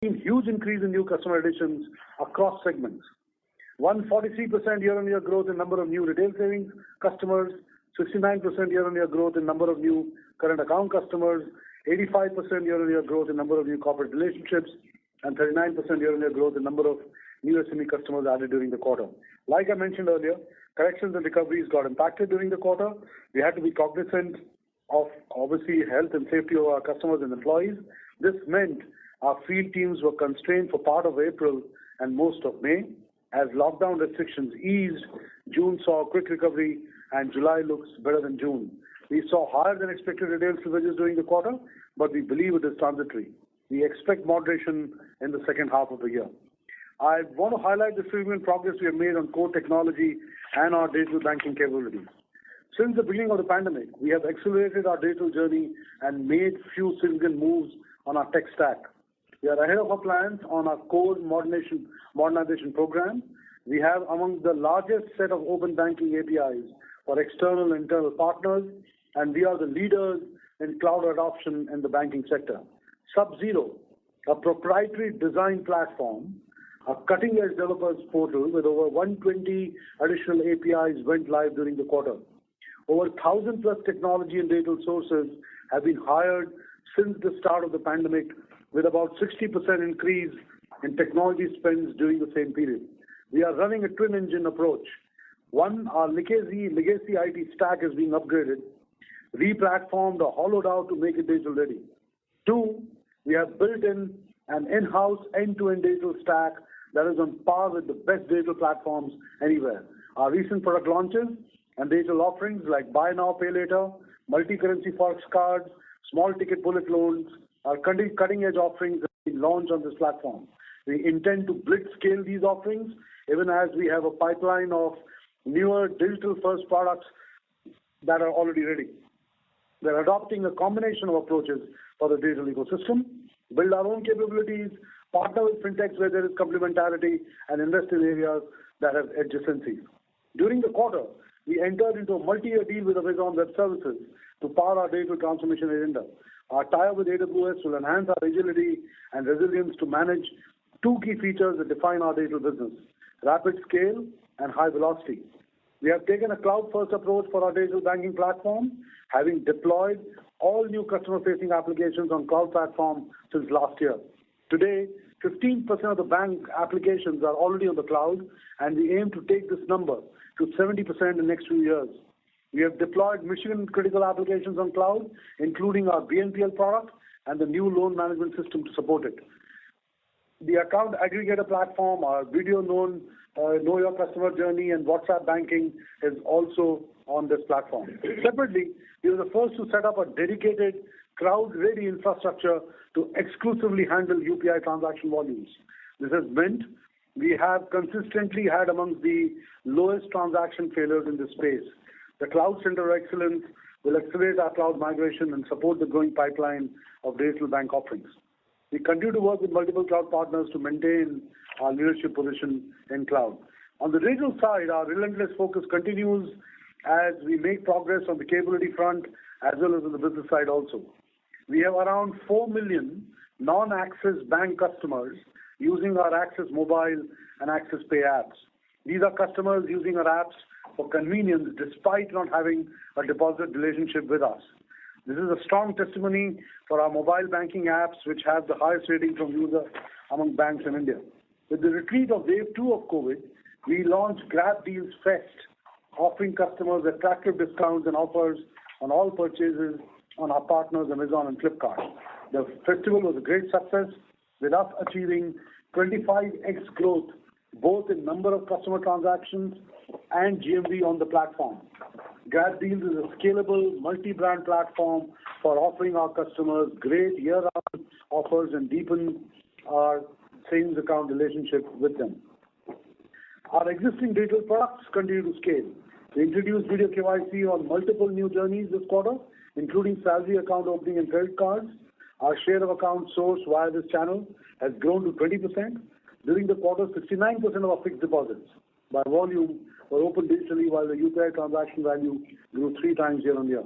seen huge increase in new customer additions across segments. 143% year-on-year growth in number of new retail savings customers, 69% year-on-year growth in number of new current account customers, 85% year-on-year growth in number of new corporate relationships, and 39% year-on-year growth in number of new SME customers added during the quarter. Like I mentioned earlier, corrections and recoveries got impacted during the quarter. We had to be cognizant of, obviously, health and safety of our customers and employees. This meant our field teams were constrained for part of April and most of May. As lockdown restrictions eased, June saw a quick recovery and July looks better than June. We saw higher than expected retail slippages during the quarter, but we believe it is transitory. We expect moderation in the second half of the year. I want to highlight the significant progress we have made on core technology and our digital banking capabilities. Since the beginning of the pandemic, we have accelerated our digital journey and made few significant moves on our tech stack. We are ahead of our plans on our core modernization program. We have among the largest set of open banking APIs for external and internal partners, and we are the leaders in cloud adoption in the banking sector. Sub-Zero, a proprietary design platform, a cutting-edge developers portal with over 120 additional APIs went live during the quarter. Over 1,000 plus technology and digital sources have been hired since the start of the pandemic, with about 60% increase in technology spends during the same period. We are running a twin engine approach. One, our legacy IT stack is being upgraded, re-platformed or hollowed out to make it digital ready. Two, we have built in an in-house end-to-end digital stack that is on par with the best digital platforms anywhere. Our recent product launches and digital offerings like Buy Now, Pay Later, multi-currency forex cards, small ticket bullet loans, our cutting-edge offerings have been launched on this platform. We intend to blitz scale these offerings even as we have a pipeline of newer digital-first products that are already ready. We're adopting a combination of approaches for the digital ecosystem, build our own capabilities, partner with fintechs where there is complementarity, and invest in areas that have adjacencies. During the quarter, we entered into a multi-year deal with Amazon Web Services to power our digital transformation agenda. Our tie-up with AWS will enhance our agility and resilience to manage two key features that define our digital business: rapid scale and high velocity. We have taken a cloud-first approach for our digital banking platform, having deployed all new customer-facing applications on cloud platform since last year. Today, 15% of the bank applications are already on the cloud, and we aim to take this number to 70% in the next few years. We have deployed mission-critical applications on cloud, including our BNPL product and the new loan management system to support it. The account aggregator platform, our video know your customer journey, and WhatsApp banking is also on this platform. Separately, we were the first to set up a dedicated cloud-ready infrastructure to exclusively handle UPI transaction volumes. This has meant we have consistently had among the lowest transaction failures in this space. The Cloud Center of Excellence will accelerate our cloud migration and support the growing pipeline of digital bank offerings. We continue to work with multiple cloud partners to maintain our leadership position in cloud. On the digital side, our relentless focus continues as we make progress on the capability front as well as on the business side also. We have around 4 million non-Axis Bank customers using our Axis Mobile and Axis Pay apps. These are customers using our apps for convenience despite not having a deposit relationship with us. This is a strong testimony for our mobile banking apps, which have the highest rating from users among banks in India. With the retreat of wave 2 of COVID, we launched Grab Deals Fest, offering customers attractive discounts and offers on all purchases on our partners Amazon and Flipkart. The festival was a great success, with us achieving 25x growth both in number of customer transactions and GMV on the platform. Grab Deals is a scalable multi-brand platform for offering our customers great year-round offers and deepen our savings account relationship with them. Our existing digital products continue to scale. We introduced video KYC on multiple new journeys this quarter, including salary account opening and credit cards. Our share of accounts sourced via this channel has grown to 20%. During the quarter, 69% of our fixed deposits by volume were opened digitally, while the UPI transaction value grew 3 times year on year.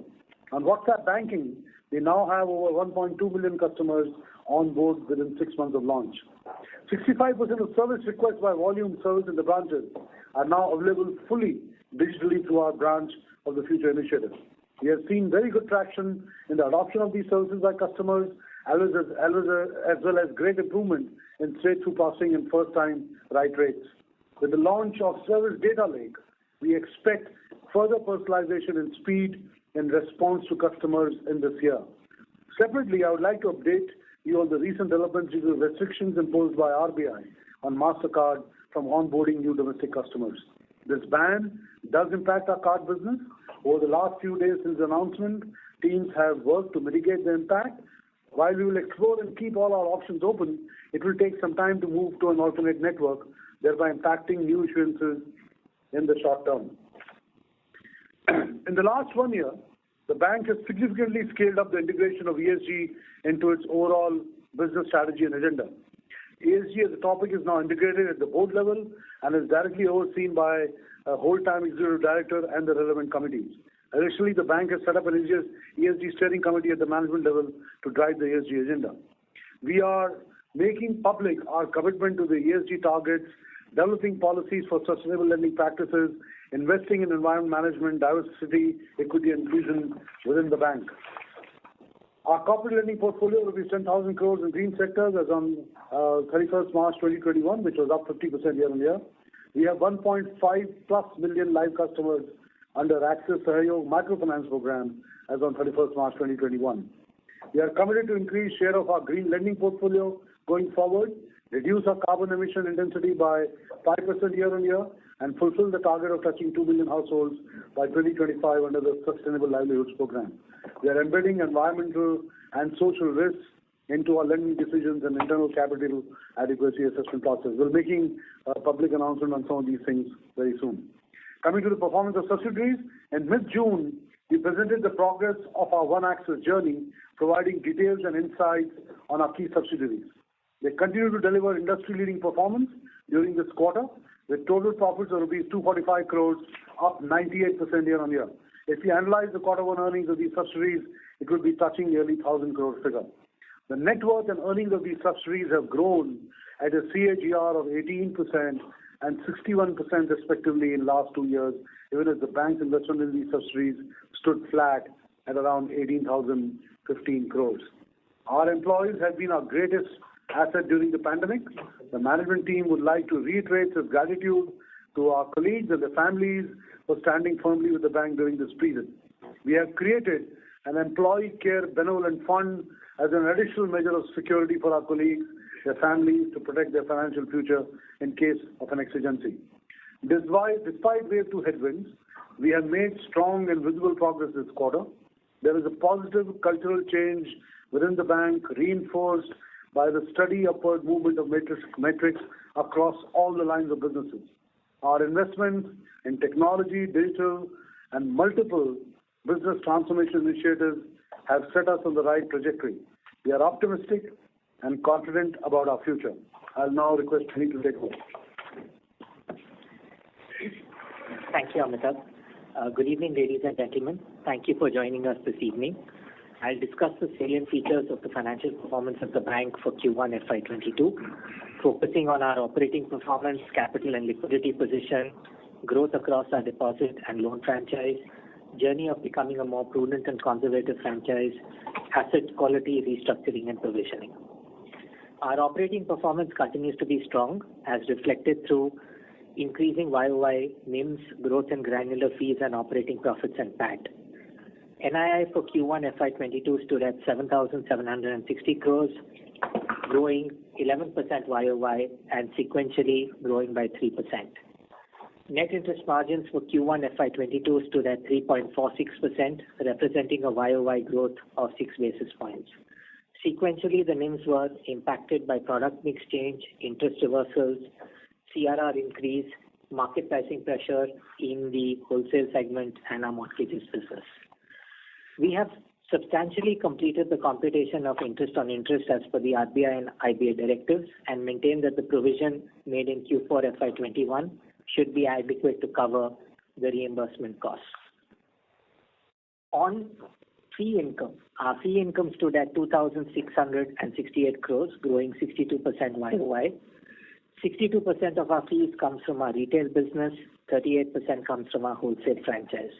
On WhatsApp banking, we now have over 1.2 million customers on board within 6 months of launch. 65% of service requests by volume service in the branches are now available fully digitally through our branch of the future initiative. We have seen very good traction in the adoption of these services by customers, as well as great improvement in straight-through processing and first-time write rates. With the launch of Service Data Lake, we expect further personalization and speed in response to customers in this year. Separately, I would like to update you on the recent developments due to restrictions imposed by RBI on MasterCard from onboarding new domestic customers. This ban does impact our card business. Over the last few days since the announcement, teams have worked to mitigate the impact. While we will explore and keep all our options open, it will take some time to move to an alternate network, thereby impacting new issuances in the short term. In the last 1 year, the bank has significantly scaled up the integration of ESG into its overall business strategy and agenda. ESG as a topic is now integrated at the board level and is directly overseen by a whole-time executive director and the relevant committees. Additionally, the bank has set up an ESG steering committee at the management level to drive the ESG agenda. We are making public our commitment to the ESG targets, developing policies for sustainable lending practices, investing in environment management, diversity, equity, and inclusion within the bank. Our corporate lending portfolio rupees 10,000 crores in green sectors as on 31st March 2021, which was up 50% year on year. We have 1.5+ million live customers under Axis Sahyog Microfinance Program as on 31st March 2021. We are committed to increase share of our green lending portfolio going forward, reduce our carbon emission intensity by 5% year on year, and fulfill the target of touching 2 million households by 2025 under the Sustainable Livelihoods Program. We are embedding environmental and social risks into our lending decisions and internal capital adequacy assessment process. We're making a public announcement on some of these things very soon. Coming to the performance of subsidiaries, in mid-June, we presented the progress of our One Axis journey, providing details and insights on our key subsidiaries. They continue to deliver industry-leading performance during this quarter, with total profits of rupees 245 crores, up 98% year on year. If we analyze the quarter one earnings of these subsidiaries, it would be touching nearly 1,000 crore figure. The net worth and earnings of these subsidiaries have grown at a CAGR of 18% and 61% respectively in last 2 years, even as the bank's investment in these subsidiaries stood flat at around 18,015 crores. Our employees have been our greatest asset during the pandemic. The management team would like to reiterate its gratitude to our colleagues and their families for standing firmly with the bank during this period. We have created an employee care benevolent fund as an additional measure of security for our colleagues, their families, to protect their financial future in case of an exigency. Despite wave 2 headwinds, we have made strong and visible progress this quarter. There is a positive cultural change within the bank, reinforced by the steady upward movement of metrics across all the lines of businesses. Our investments in technology, digital, and multiple business transformation initiatives have set us on the right trajectory. We are optimistic and confident about our future. I'll now request Puneet to take over. Thank you, Amitabh. Good evening, ladies and gentlemen. Thank you for joining us this evening. I'll discuss the salient features of the financial performance of the bank for Q1 FY22, focusing on our operating performance, capital and liquidity position, growth across our deposit and loan franchise, journey of becoming a more prudent and conservative franchise, asset quality, restructuring and provisioning. Our operating performance continues to be strong, as reflected through increasing YOY NIMs, growth in granular fees and operating profits and PAT. NII for Q1 FY22 stood at 7,760 crores, growing 11% YOY and sequentially growing by 3%. Net interest margins for Q1 FY22 stood at 3.46%, representing a YOY growth of 6 basis points. Sequentially, the NIMs were impacted by product mix change, interest reversals, CRR increase, market pricing pressure in the wholesale segment and our mortgages business. We have substantially completed the computation of interest on interest as per the RBI and IBA directives and maintain that the provision made in Q4 FY21 should be adequate to cover the reimbursement costs. On Fee income. Our fee income stood at 2,668 crores, growing 62% YOY. 62% of our fees comes from our retail business, 38% comes from our wholesale franchise.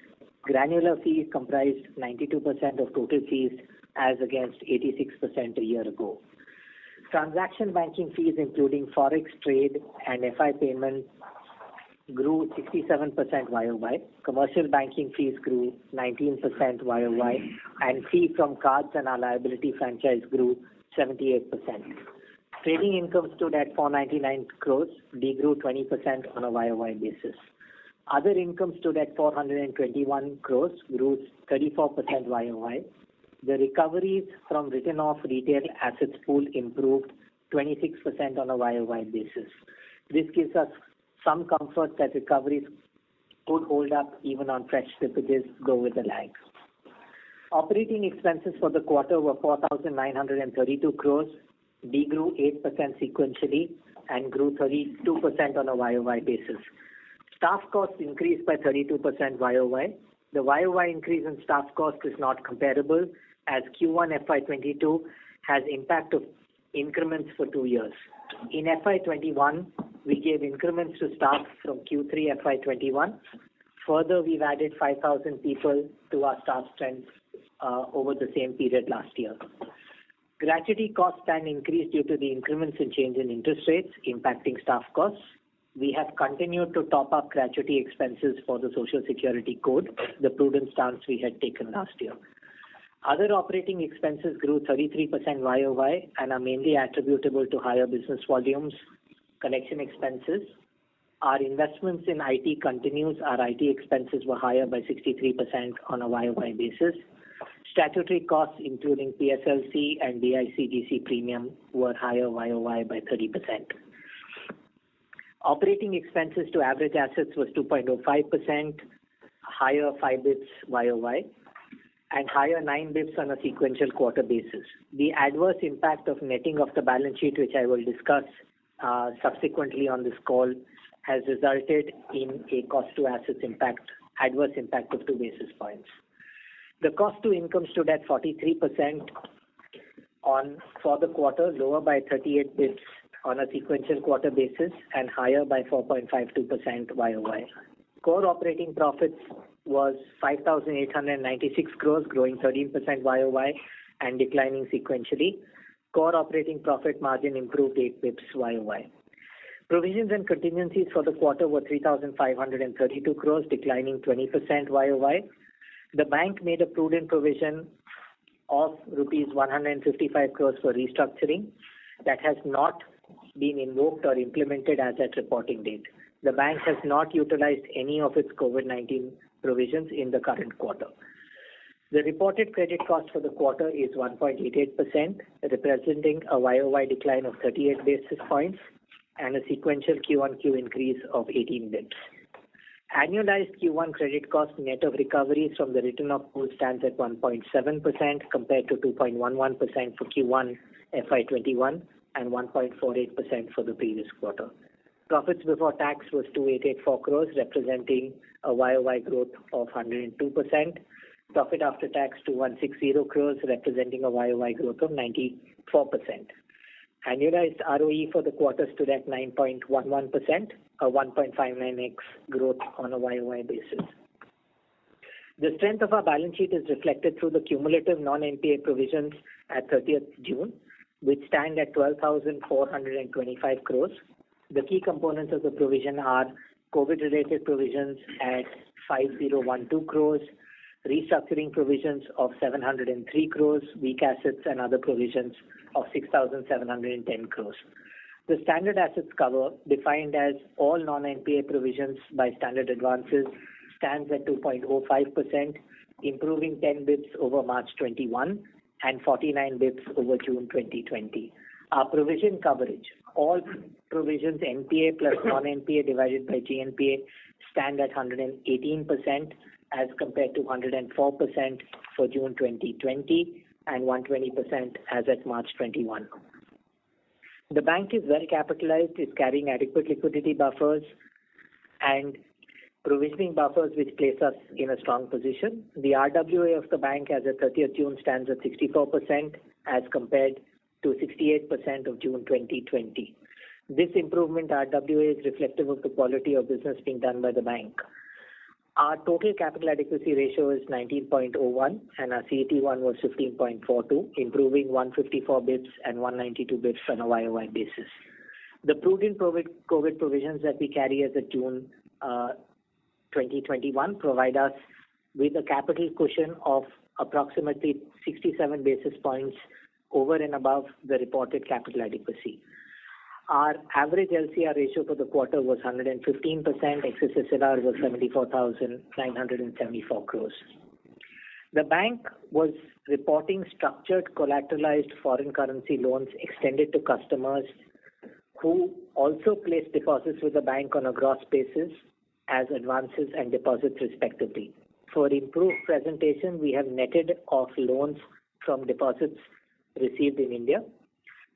Granular fees comprised 92% of total fees as against 86% a year ago. Transaction banking fees including forex trade and FI payment grew 67% YOY. Commercial banking fees grew 19% YOY, and fee from cards and our liability franchise grew 78%. Trading income stood at 499 crores, degrew 20% on a YOY basis. Other income stood at 421 crores, grew 34% YOY. The recoveries from written-off retail assets pool improved 26% on a YOY basis. This gives us some comfort that recoveries could hold up even on fresh slippages, though with a lag. Operating expenses for the quarter were 4,932 crores, degrew 8% sequentially and grew 32% on a YOY basis. Staff costs increased by 32% YOY. The YOY increase in staff cost is not comparable as Q1 FY22 has impact of increments for 2 years. In FY21, we gave increments to staff from Q3 FY21. Further, we've added 5,000 people to our staff strength over the same period last year. Gratuity costs can increase due to the increments and change in interest rates impacting staff costs. We have continued to top up gratuity expenses for the Social Security Code, the prudent stance we had taken last year. Other operating expenses grew 33% YOY and are mainly attributable to higher business volumes, connection expenses. Our investments in IT continues. Our IT expenses were higher by 63% on a YOY basis. Statutory costs, including PSLC and DICGC premium, were higher YOY by 30%. Operating expenses to average assets was 2.05%, higher 5 bps YOY, and higher 9 bps on a sequential quarter basis. The adverse impact of netting of the balance sheet, which I will discuss subsequently on this call, has resulted in a cost to assets adverse impact of 2 basis points. The cost to income stood at 43% for the quarter, lower by 38 bps on a sequential quarter basis and higher by 4.52% YOY. Core operating profits was 5,896 crores, growing 13% YOY and declining sequentially. Core operating profit margin improved 8 bps YOY. Provisions and contingencies for the quarter were 3,532 crores, declining 20% YOY. The bank made a prudent provision of rupees 155 crores for restructuring that has not been invoked or implemented as at reporting date. The bank has not utilized any of its COVID-19 provisions in the current quarter. The reported credit cost for the quarter is 1.88%, representing a YOY decline of 38 basis points and a sequential Q1Q increase of 18 bps. Annualized Q1 credit cost net of recoveries from the written-off pool stands at 1.7% compared to 2.11% for Q1 FY21 and 1.48% for the previous quarter. Profits before tax was 2,884 crores, representing a YOY growth of 102%. Profit after tax 2,160 crores, representing a YOY growth of 94%. Annualized ROE for the quarter stood at 9.11%, a 1.59x growth on a YOY basis. The strength of our balance sheet is reflected through the cumulative non-NPA provisions at 30th June, which stand at 12,425 crores. The key components of the provision are COVID-related provisions at 5,012 crores, restructuring provisions of 703 crores, weak assets and other provisions of 6,710 crores. The standard assets cover, defined as all non-NPA provisions by standard advances, stands at 2.05%, improving 10 bps over March 21 and 49 bps over June 2020. Our provision coverage, all provisions NPA plus non-NPA divided by GNPA, stand at 118% as compared to 104% for June 2020 and 120% as at March 21. The bank is well capitalized, is carrying adequate liquidity buffers, and provisioning buffers which place us in a strong position. The RWA of the bank as of 30th June stands at 64% as compared to 68% of June 2020. This improvement RWA is reflective of the quality of business being done by the bank. Our total capital adequacy ratio is 19.01 and our CET1 was 15.42, improving 154 bps and 192 bps on a YOY basis. The prudent COVID provisions that we carry as of June 2021 provide us with a capital cushion of approximately 67 basis points over and above the reported capital adequacy. Our average LCR ratio for the quarter was 115%, excess SLR was 74,974 crores. The bank was reporting structured collateralized foreign currency loans extended to customers who also placed deposits with the bank on a gross basis as advances and deposits respectively. For improved presentation, we have netted off loans from deposits received in India.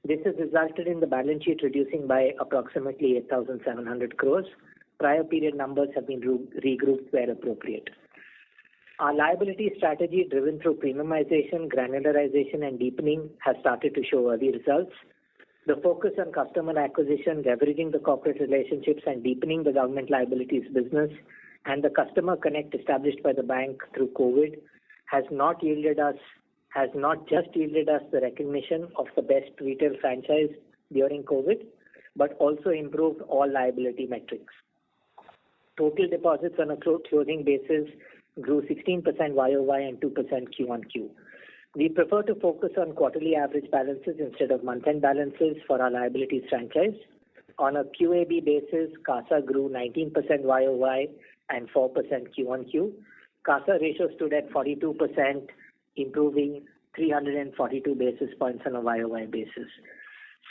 This has resulted in the balance sheet reducing by approximately 8,700 crores. Prior period numbers have been regrouped where appropriate. Our liability strategy driven through premiumization, granularization and deepening has started to show early results. The focus on customer acquisition, leveraging the corporate relationships and deepening the government liabilities business and the customer connect established by the bank through COVID has not just yielded us the recognition of the best retail franchise during COVID, but also improved all liability metrics. Total deposits on a closing basis grew 16% YOY and 2% Q-on-Q. We prefer to focus on quarterly average balances instead of month-end balances for our liabilities franchise. On a QAB basis, CASA grew 19% YOY and 4% Q-on-Q. CASA ratio stood at 42%, improving 342 basis points on a YOY basis.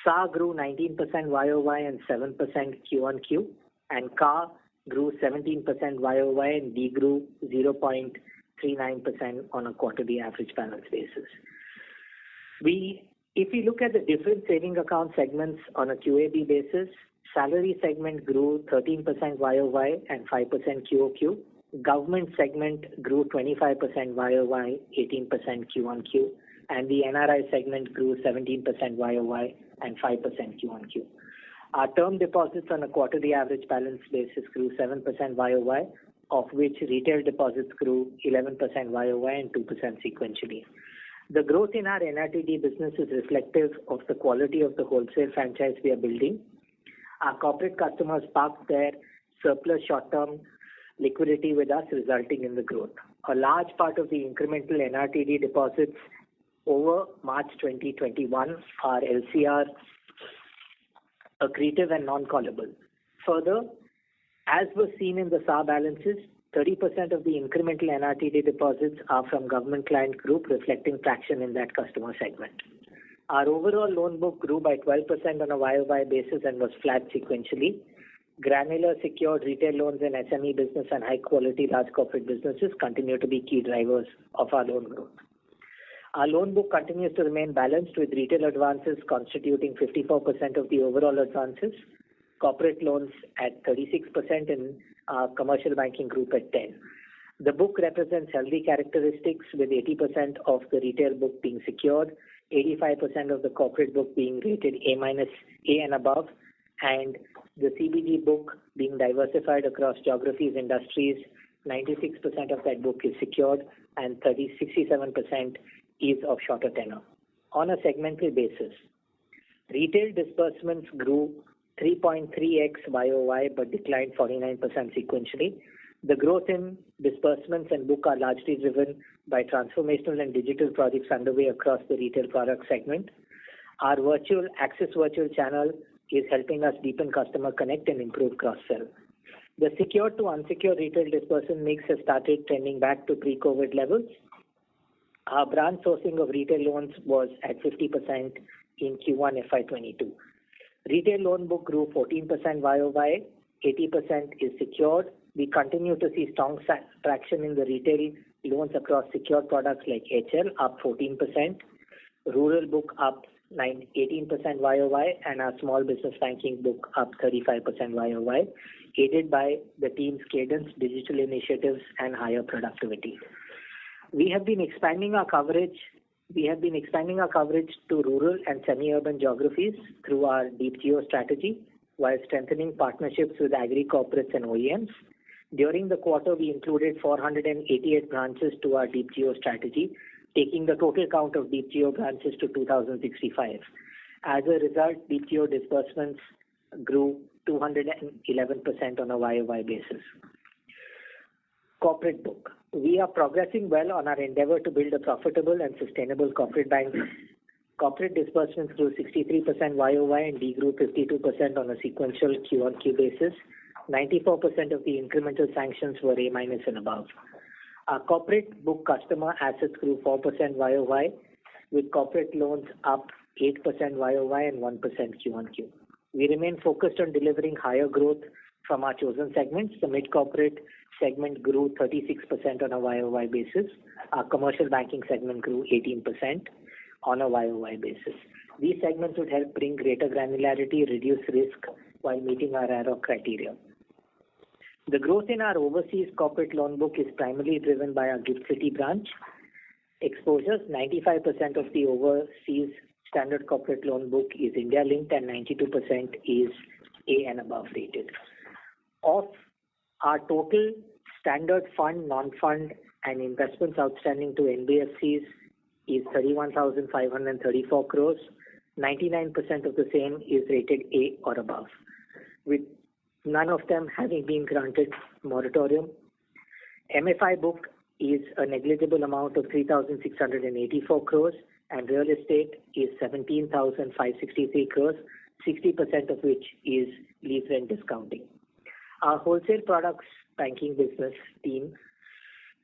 SA grew 19% YOY and 7% Q-on-Q, and CA grew 17% YOY and D grew 0.39% on a quarterly average balance basis. If we look at the different saving account segments on a QAB basis, salary segment grew 13% YOY and 5% QOQ. Government segment grew 25% YOY, 18% Q-on-Q, and the NRI segment grew 17% YOY and 5% Q-on-Q. Our term deposits on a quarterly average balance basis grew 7% YOY, of which retail deposits grew 11% YOY and 2% sequentially. The growth in our NRTD business is reflective of the quality of the wholesale franchise we are building. Our corporate customers parked their surplus short-term liquidity with us, resulting in the growth. A large part of the incremental NRTD deposits over March 2021 are LCR accretive and non-callable. Further, as was seen in the SA balances, 30% of the incremental NRTD deposits are from government client group, reflecting traction in that customer segment. Our overall loan book grew by 12% on a YOY basis and was flat sequentially. Granular secured retail loans in SME business and high quality large corporate businesses continue to be key drivers of our loan growth. Our loan book continues to remain balanced with retail advances constituting 54% of the overall advances, corporate loans at 36% and commercial banking group at 10%. The book represents healthy characteristics with 80% of the retail book being secured, 85% of the corporate book being rated A- and above, and the CBG book being diversified across geographies, industries. 96% of that book is secured and 67% is of shorter tenor. On a segmental basis, retail disbursements grew 3.3x YOY but declined 49% sequentially. The growth in disbursements and book are largely driven by transformational and digital projects underway across the retail product segment. Our Axis Virtual channel is helping us deepen customer connect and improve cross-sell. The secured to unsecured retail disbursement mix has started trending back to pre-COVID levels. Our branch sourcing of retail loans was at 50% in Q1 FY22. Retail loan book grew 14% YOY, 80% is secured. We continue to see strong traction in the retail loans across secured products like HL, up 14%, rural book up 18% YOY, and our small business banking book up 35% YOY, aided by the team's cadence, digital initiatives, and higher productivity. We have been expanding our coverage to rural and semi-urban geographies through our Deep Geo strategy, while strengthening partnerships with agri corporates and OEMs. During the quarter, we included 488 branches to our Deep Geo strategy, taking the total count of Deep Geo branches to 2,065. As a result, Deep Geo disbursements grew 211% on a YOY basis. Corporate book. We are progressing well on our endeavor to build a profitable and sustainable corporate bank. Corporate disbursements grew 63% YOY and degrew 52% on a sequential Q-on-Q basis. 94% of the incremental sanctions were A- and above. Our corporate book customer assets grew 4% YOY, with corporate loans up 8% YOY and 1% Q-on-Q. We remain focused on delivering higher growth from our chosen segments. The mid-corporate segment grew 36% on a YOY basis. Our commercial banking segment grew 18% on a YOY basis. These segments would help bring greater granularity, reduce risk while meeting our AROC criteria. The growth in our overseas corporate loan book is primarily driven by our GIFT City branch exposures. 95% of the overseas standard corporate loan book is India linked and 92% is A and above rated. Of our total standard fund, non-fund and investments outstanding to NBFCs is 31,534 crores. 99% of the same is rated A or above, with none of them having been granted moratorium. MFI book is a negligible amount of 3,684 crores and real estate is 17,563 crores, 60% of which is lease rent discounting. Our wholesale products banking business team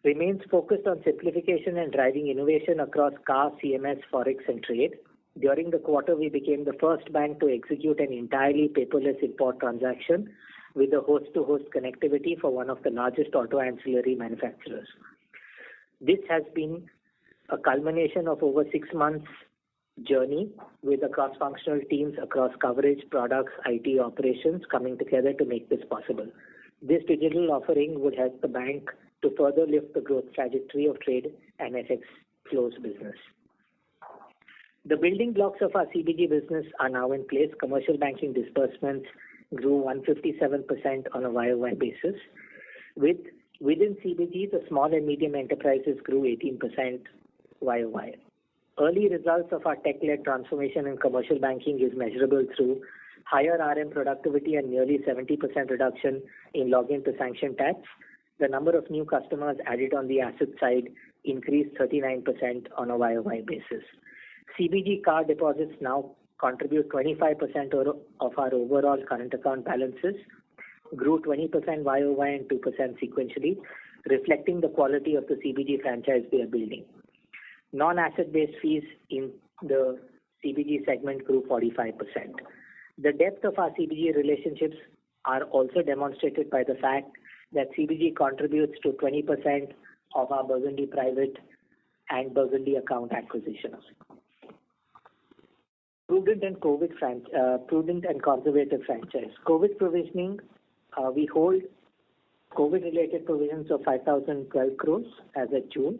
remains focused on simplification and driving innovation across CAR, CMS, Forex and trade. During the quarter, we became the first bank to execute an entirely paperless import transaction with a host-to-host connectivity for one of the largest auto ancillary manufacturers. This has been a culmination of over 6 months journey with the cross-functional teams across coverage, products, IT operations coming together to make this possible. This digital offering would help the bank to further lift the growth trajectory of trade and FX flows business. The building blocks of our CBG business are now in place. Commercial banking disbursements grew 157% on a YOY basis. Within CBG, the small and medium enterprises grew 18% YOY. Early results of our tech-led transformation in commercial banking is measurable through higher RM productivity and nearly 70% reduction in login to sanction tax. The number of new customers added on the asset side increased 39% on a YOY basis. CBG card deposits now contribute 25% of our overall current account balances, grew 20% YOY and 2% sequentially, reflecting the quality of the CBG franchise we are building. Non-asset-based fees in the CBG segment grew 45%. The depth of our CBG relationships are also demonstrated by the fact that CBG contributes to 20% of our Burgundy Private and Burgundy account acquisitions. Prudent and conservative franchise. COVID provisioning, we hold COVID-related provisions of 5,012 crores as of June.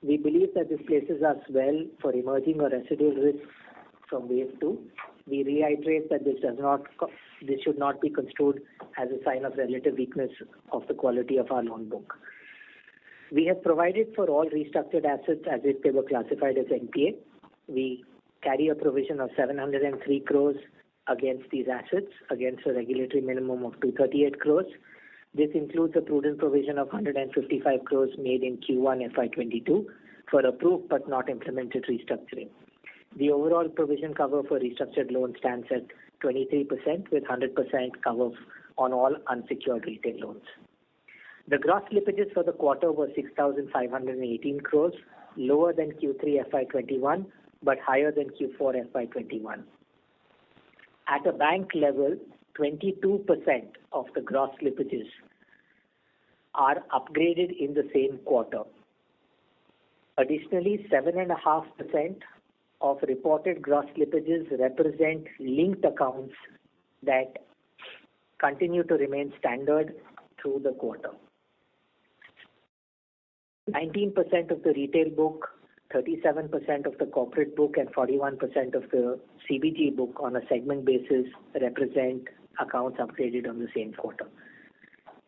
We believe that this places us well for emerging or residual risks from wave 2. We reiterate that this should not be construed as a sign of relative weakness of the quality of our loan book. We have provided for all restructured assets as if they were classified as NPA. We carry a provision of 703 crores against these assets against a regulatory minimum of 238 crores. This includes a prudent provision of 155 crores made in Q1 FY22 for approved but not implemented restructuring. The overall provision cover for restructured loans stands at 23% with 100% cover on all unsecured retail loans. The gross slippages for the quarter were 6,518 crores, lower than Q3 FY21 but higher than Q4 FY21. At a bank level, 22% of the gross slippages are upgraded in the same quarter. Additionally, 7.5% of reported gross slippages represent linked accounts that continue to remain standard through the quarter. 19% of the retail book, 37% of the corporate book, and 41% of the CBG book on a segment basis represent accounts upgraded on the same quarter.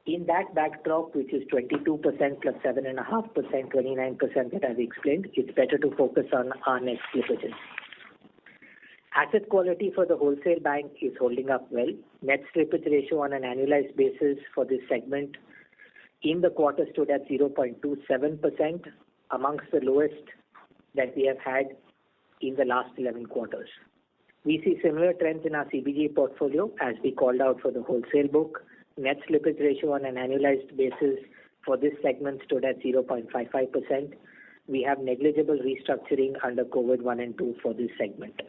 In that backdrop, which is 22% plus 7.5%, 29% that I've explained, it's better to focus on our net slippages. Asset quality for the wholesale bank is holding up well. Net slippage ratio on an annualized basis for this segment in the quarter stood at 0.27%, amongst the lowest that we have had in the last 11 quarters. We see similar trends in our CBG portfolio as we called out for the wholesale book. Net slippage ratio on an annualized basis for this segment stood at 0.55%. We have negligible restructuring under COVID 1 and 2 for this segment.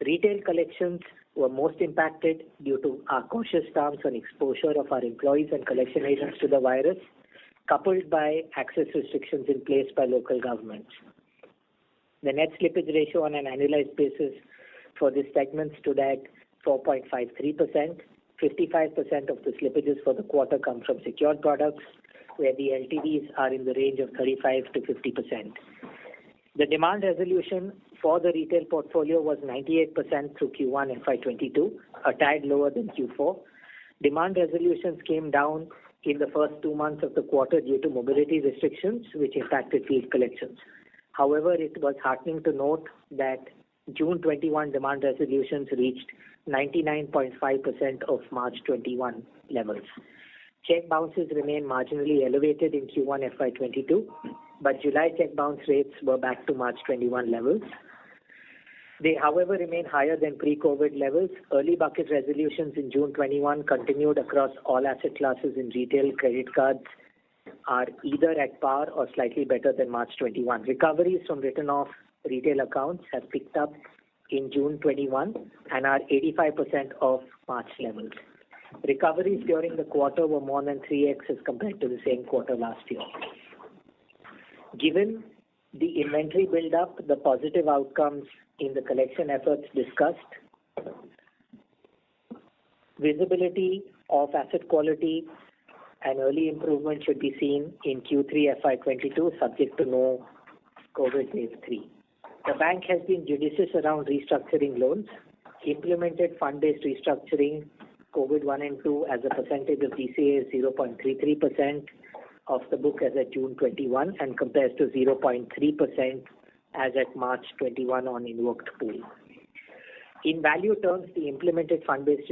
Retail collections were most impacted due to our cautious stance on exposure of our employees and collection agents to the virus, coupled by access restrictions in place by local governments. The net slippage ratio on an annualized basis for this segment stood at 4.53%. 55% of the slippages for the quarter come from secured products, where the LTVs are in the range of 35 to 50%. The demand resolution for the retail portfolio was 98% through Q1 FY22, a tad lower than Q4. Demand resolutions came down in the first 2 months of the quarter due to mobility restrictions, which impacted field collections. However, it was heartening to note that June 21 demand resolutions reached 99.5% of March 21 levels. Check bounces remain marginally elevated in Q1 FY22, but July check bounce rates were back to March 21 levels. They, however, remain higher than pre-COVID levels. Early bucket resolutions in June 21 continued across all asset classes in retail. Credit cards are either at par or slightly better than March 21. Recoveries from written off retail accounts have picked up in June 21 and are 85% of March levels. Recoveries during the quarter were more than 3x as compared to the same quarter last year. Given the inventory build-up, the positive outcomes in the collection efforts discussed, visibility of asset quality and early improvement should be seen in Q3 FY22, subject to no COVID wave 3. The bank has been judicious around restructuring loans, implemented fund-based restructuring, COVID 1 and 2 as a percentage of DCA is 0.33% of the book as at June 21 and compares to 0.3% as at March 21 on invoked pool. In value terms, the implemented fund-based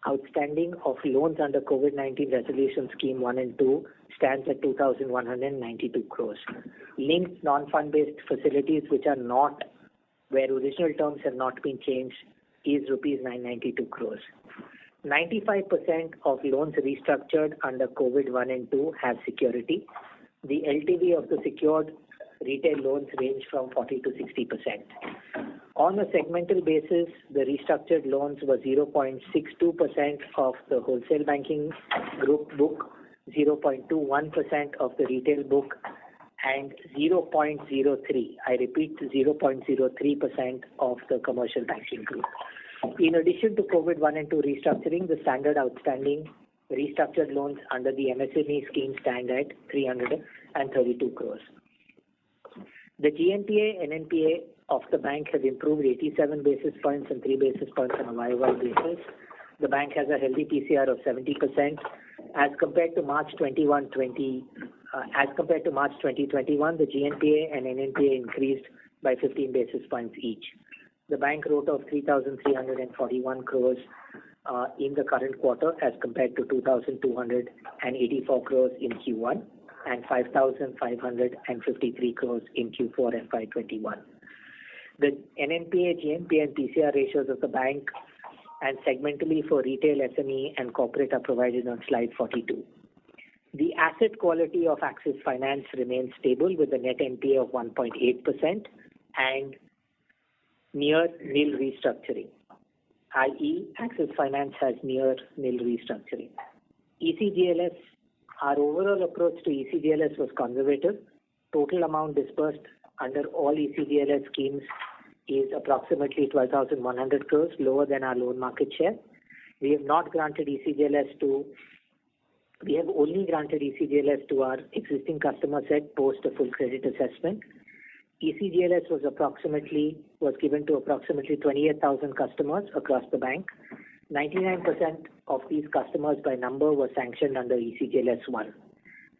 outstanding of loans under COVID-19 resolution scheme 1 and 2 stands at 2,192 crores. Linked non-fund-based facilities which are not, where original terms have not been changed, is rupees 992 crores. 95% of loans restructured under COVID 1 and 2 have security. The LTV of the secured retail loans range from 40 to 60%. On a segmental basis, the restructured loans were 0.62% of the wholesale banking group book, 0.21% of the retail book, and 0.03%, I repeat, 0.03% of the commercial banking group. In addition to COVID 1 and 2 restructuring, the standard outstanding restructured loans under the MSME scheme stand at 332 crores. The GNPA and NNPA of the bank have improved 87 basis points and 3 basis points on a YOY basis. The bank has a healthy PCR of 70%. As compared to March 2021, the GNPA and NNPA increased by 15 basis points each. The bank wrote off 3,341 crores in the current quarter as compared to 2,284 crores in Q1 and 5,553 crores in Q4 FY21. The NNPA, GNPA and PCR ratios of the bank and segmentally for retail, SME and corporate are provided on slide 42. The asset quality of Axis Finance remains stable with a net NPA of 1.8% and near nil restructuring, i.e. Axis Finance has near nil restructuring. ECGLS, our overall approach to ECGLS was conservative. Total amount disbursed under all ECGLS schemes is approximately 12,100 crores, lower than our loan market share. We have only granted ECGLS to our existing customer set post a full credit assessment. ECGLS was given to approximately 28,000 customers across the bank. 99% of these customers by number were sanctioned under ECGLS 1.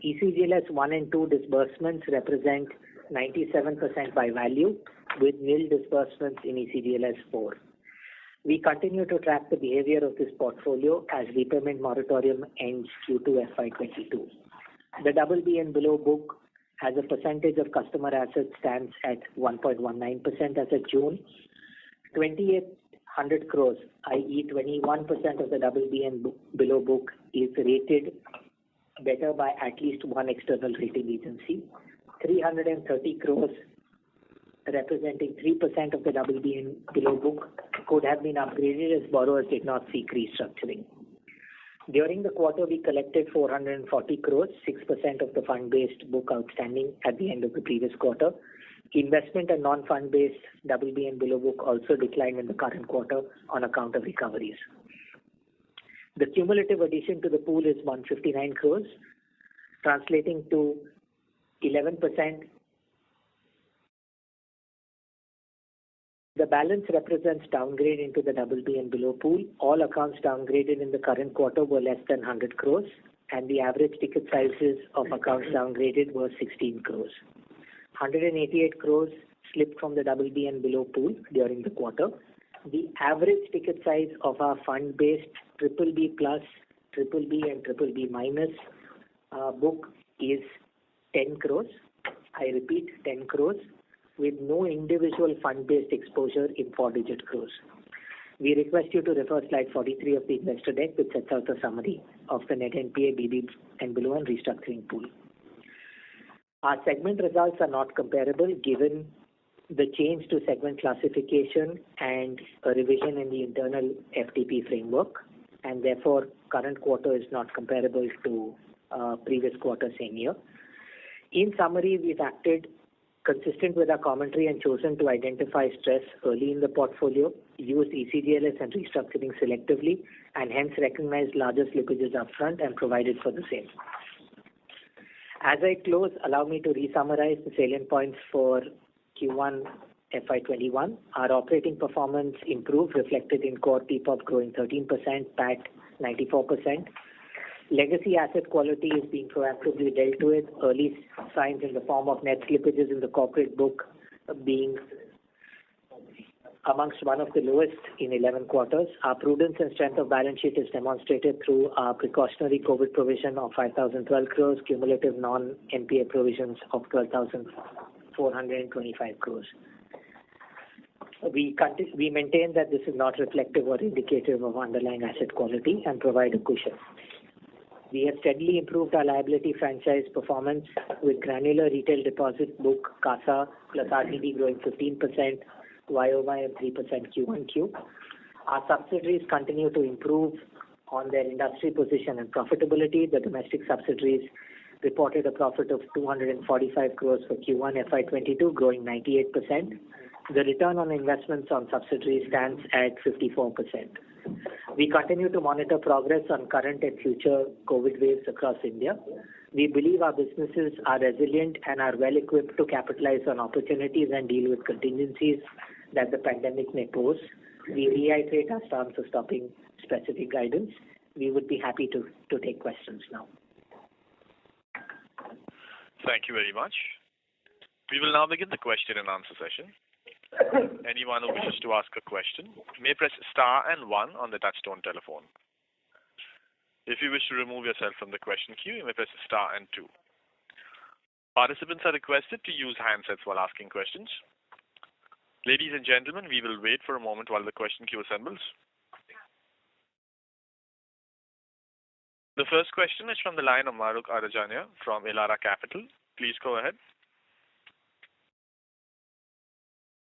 ECGLS 1 and 2 disbursements represent 97% by value, with nil disbursements in ECGLS 4. We continue to track the behavior of this portfolio as repayment moratorium ends Q2 FY22. The BB and below book as a percentage of customer assets stands at 1.19% as of June. 2,800 crores, i.e. 21% of the BB and below book is rated better by at least one external rating agency. 330 crores, representing 3% of the BB and below book, could have been upgraded as borrowers did not seek restructuring. During the quarter, we collected 440 crores, 6% of the fund-based book outstanding at the end of the previous quarter. Investment and non-fund-based BB and below book also declined in the current quarter on account of recoveries. The cumulative addition to the pool is 159 crores, translating to 11%. The balance represents downgrade into the BB and below pool. All accounts downgraded in the current quarter were less than 100 crores, and the average ticket sizes of accounts downgraded were 16 crores. 188 crores slipped from the BB and below pool during the quarter. The average ticket size of our fund-based BBB plus, BBB and BBB minus book is 10 crores. I repeat, 10 crores, with no individual fund-based exposure in 4-digit crores. We request you to refer slide 43 of the investor deck, which sets out a summary of the net NPA, BB and below and restructuring pool. Our segment results are not comparable given the change to segment classification and a revision in the internal FTP framework, and therefore current quarter is not comparable to previous quarter same year. In summary, we've acted consistent with our commentary and chosen to identify stress early in the portfolio, used ECGLS and restructuring selectively, and hence recognized larger slippages upfront and provided for the same. As I close, allow me to re-summarize the salient points for Q1 FY21. Our operating performance improved, reflected in core PPOP growing 13%, PAT 94%. Legacy asset quality is being proactively dealt with. Early signs in the form of net slippages in the corporate book being amongst one of the lowest in 11 quarters. Our prudence and strength of balance sheet is demonstrated through our precautionary COVID provision of 5,012 crores, cumulative non-NPA provisions of 12,425 crores. We maintain that this is not reflective or indicative of underlying asset quality and provide a cushion. We have steadily improved our liability franchise performance with granular retail deposit book, CASA plus RTD growing 15%, YOY and 3% Q1Q. Our subsidiaries continue to improve on their industry position and profitability. The domestic subsidiaries reported a profit of 245 crores for Q1 FY22, growing 98%. The return on investments on subsidiaries stands at 54%. We continue to monitor progress on current and future COVID waves across India. We believe our businesses are resilient and are well equipped to capitalize on opportunities and deal with contingencies that the pandemic may pose. We reiterate our stance of stopping specific guidance. We would be happy to take questions now. Thank you very much. We will now begin the question and answer session. Anyone who wishes to ask a question may press star and 1 on the touchtone telephone. If you wish to remove yourself from the question queue, you may press star and 2. Participants are requested to use handsets while asking questions. Ladies and gentlemen, we will wait for a moment while the question queue assembles. The first question is from the line of Mahrukh Adajania from Elara Capital. Please go ahead.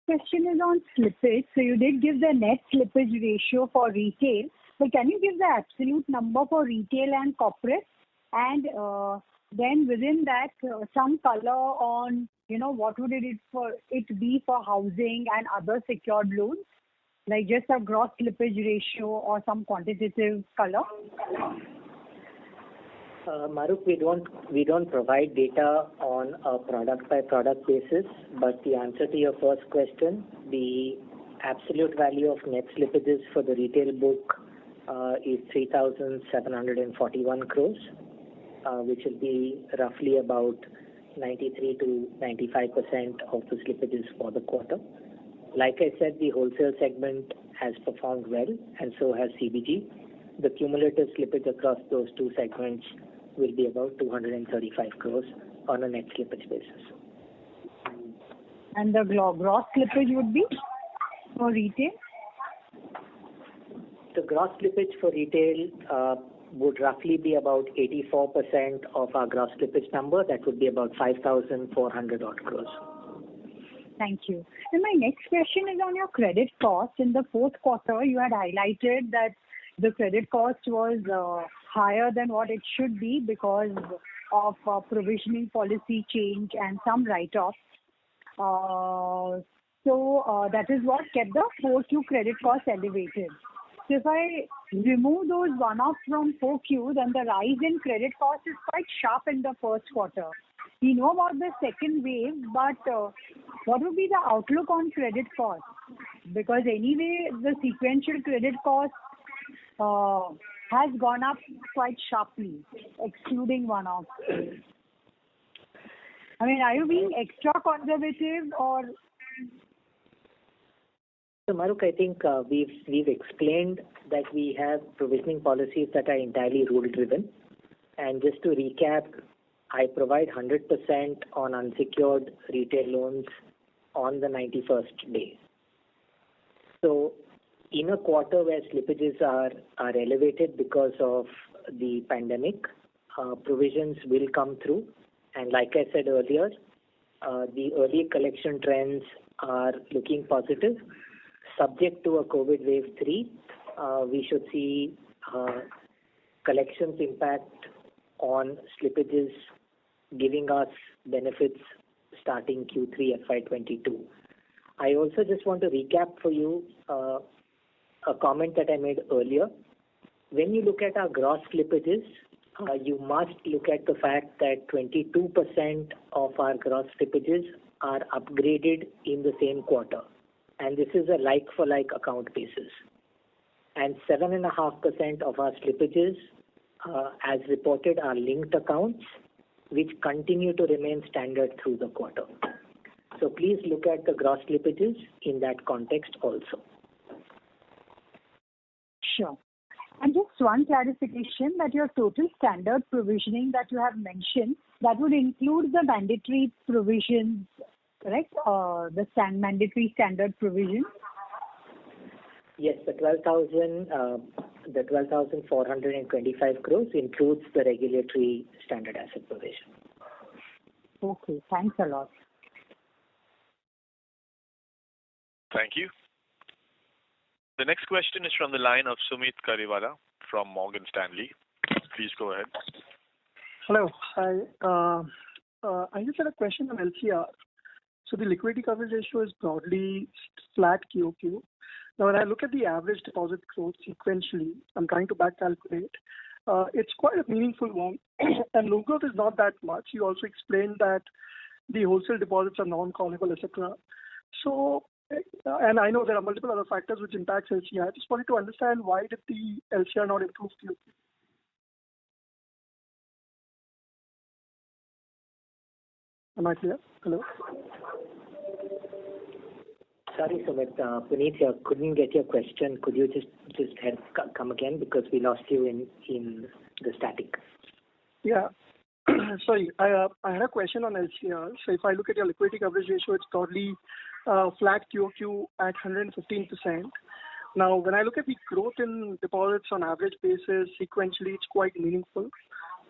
Question is on slippage. So you did give the net slippage ratio for retail, but can you give the absolute number for retail and corporate? And Then within that, some color on, what would it be for housing and other secured loans? Like just a gross slippage ratio or some quantitative color? Maruk, we don't provide data on a product by product basis, but the answer to your first question, the absolute value of net slippages for the retail book is 3,741 crores, which will be roughly about 93 to 95% of the slippages for the quarter. Like I said, the wholesale segment has performed well, and so has CBG. The cumulative slippage across those two segments will be about 235 crores on a net slippage basis. And the gross slippage would be for retail? The gross slippage for retail would roughly be about 84% of our gross slippage number. That would be about 5,400 odd crores. Thank you. And my next question is on your credit cost. In the fourth quarter, you had highlighted that the credit cost was higher than what it should be because of provisioning policy change and some write-offs. So that is what kept the 4Q credit cost elevated. So if I remove those one-offs from 4Q, then the rise in credit cost is quite sharp in the first quarter. We know about the second wave, but what would be the outlook on credit cost? Because anyway, the sequential credit cost has gone up quite sharply, excluding one-offs. I mean, are you being extra conservative or? So Maruk, I think we've explained that we have provisioning policies that are entirely rule-driven. And just to recap, I provide 100% on unsecured retail loans on the 91st day. So in a quarter where slippages are elevated because of the pandemic, provisions will come through. And like I said earlier, the early collection trends are looking positive. Subject to a COVID wave 3, we should see collections impact on slippages giving us benefits starting Q3 FY22. I also just want to recap for you a comment that I made earlier. When you look at our gross slippages, you must look at the fact that 22% of our gross slippages are upgraded in the same quarter. And this is a like-for-like account basis. And 7.5% of our slippages, as reported, are linked accounts, which continue to remain standard through the quarter. So please look at the gross slippages in that context also. Sure. And just one clarification that your total standard provisioning that you have mentioned, that would include the mandatory provisions, correct? The mandatory standard provision? Yes, the 12,425 crores includes the regulatory standard asset provision. Okay, thanks a lot. Thank you. The next question is from the line of Sumit Kariwala from Morgan Stanley. Please go ahead. Hello. Hi. I just had a question on LCR. So the liquidity coverage ratio is broadly flat QOQ. Now, when I look at the average deposit growth sequentially, I'm trying to back calculate. It's quite a meaningful one, and loan growth is not that much. You also explained that the wholesale deposits are non-callable, etc. So, and I know there are multiple other factors which impact LCR. I just wanted to understand why did the LCR not improve QOQ? Am I clear? Hello? Sorry, Sumit. Puneet here. Couldn't get your question. Could you just come again because we lost you in the static? Yeah. Sorry. I had a question on LCR. So if I look at your liquidity coverage ratio, it's broadly flat QOQ at 115%. Now, when I look at the growth in deposits on average basis, sequentially, it's quite meaningful.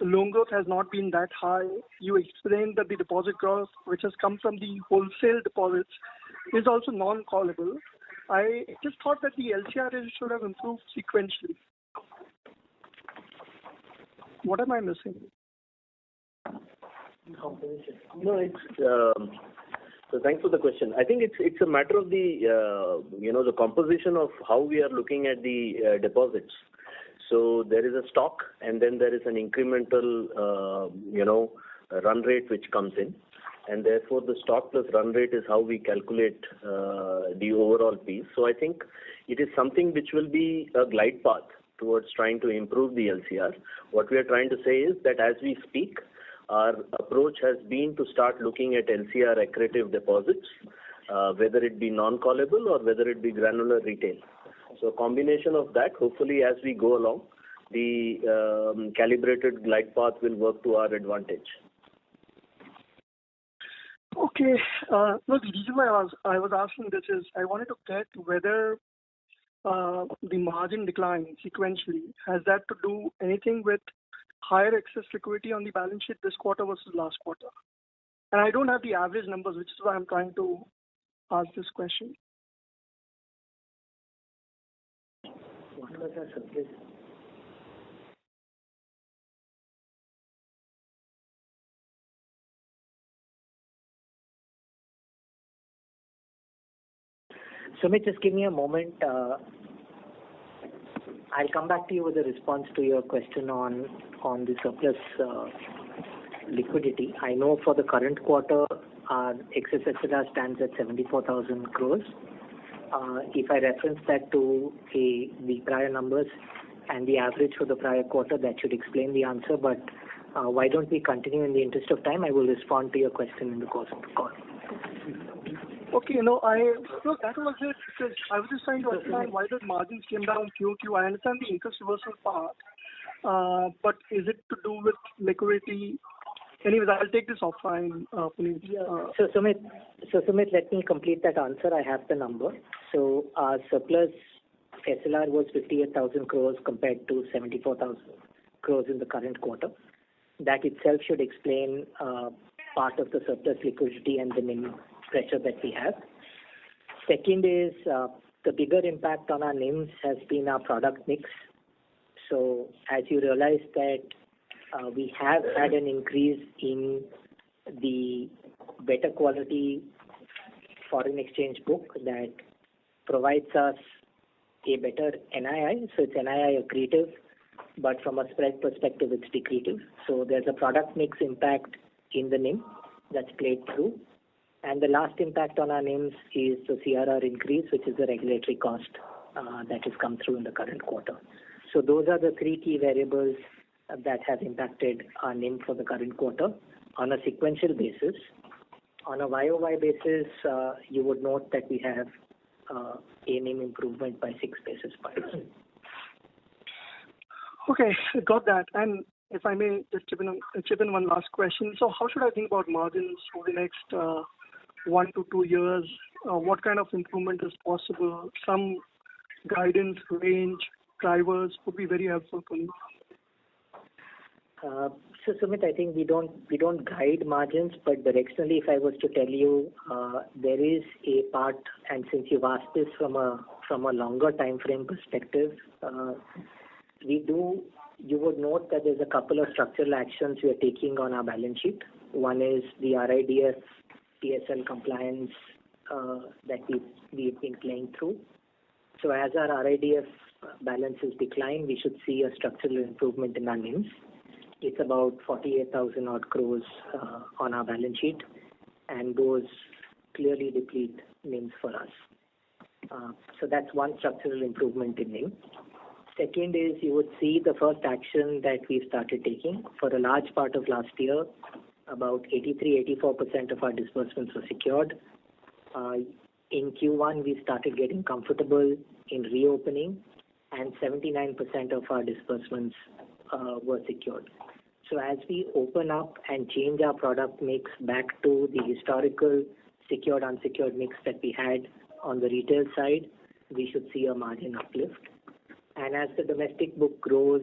The loan growth has not been that high. You explained that the deposit growth, which has come from the wholesale deposits, is also non-callable. I just thought that the LCR should have improved sequentially. What am I missing? No, so thanks for the question. I think it's a matter of the the composition of how we are looking at the deposits. So there is a stock, and then there is an incremental run rate which comes in, and therefore the stock plus run rate is how we calculate the overall piece. So I think it is something which will be a glide path towards trying to improve the LCR. What we are trying to say is that as we speak, our approach has been to start looking at LCR accretive deposits, whether it be non-callable or whether it be granular retail. So a combination of that, hopefully as we go along, the calibrated glide path will work to our advantage. Okay. No, the reason why I was asking this is I wanted to get whether the margin decline sequentially, has that to do anything with higher excess liquidity on the balance sheet this quarter versus last quarter? And I don't have the average numbers, which is why I'm trying to ask this question. What was our surplus? Sumit, just give me a moment. I'll come back to you with a response to your question on the surplus liquidity. I know for the current quarter, our excess SLR stands at 74,000 crores. If I reference that to the prior numbers and the average for the prior quarter, that should explain the answer. But why don't we continue in the interest of time? I will respond to your question in the course of the call. Okay, that was it, because I was just trying to understand why the margins came down QOQ. I understand the interest reversal part, but is it to do with liquidity? Anyways, I'll take this offline, Puneet. So Sumit, let me complete that answer. I have the number. So our surplus SLR was 58,000 crores compared to 74,000 crores in the current quarter. That itself should explain part of the surplus liquidity and the NIM pressure that we have. Second is the bigger impact on our NIMs has been our product mix. So as you realize that we have had an increase in the better quality foreign exchange book that provides us a better NII. So it's NII accretive, but from a spread perspective, it's decretive. So there's a product mix impact in the NIM that's played through. And the last impact on our NIMs is the CRR increase, which is the regulatory cost that has come through in the current quarter. So those are the three key variables that have impacted our NIM for the current quarter on a sequential basis. On a YOY basis, you would note that we have a NIM improvement by 6 basis points. Okay, got that. And if I may just chip in one last question. So how should I think about margins over the next 1 to 2 years? What kind of improvement is possible? Some guidance, range, drivers would be very helpful for me. So Sumit, I think we don't guide margins, but directionally, if I was to tell you, there is a part, and since you've asked this from a longer time frame perspective, you would note that there's a couple of structural actions we are taking on our balance sheet. One is the RIDF PSL compliance that we've been playing through. So as our RIDF balances decline, we should see a structural improvement in our NIMs. It's about 48,000 odd crores on our balance sheet, and those clearly deplete NIMs for us. So that's one structural improvement in NIM. Second is you would see the first action that we've started taking. For a large part of last year, about 83-84% of our disbursements were secured. In Q1, we started getting comfortable in reopening, and 79% of our disbursements were secured. So as we open up and change our product mix back to the historical secured-unsecured mix that we had on the retail side, we should see a margin uplift. And as the domestic book grows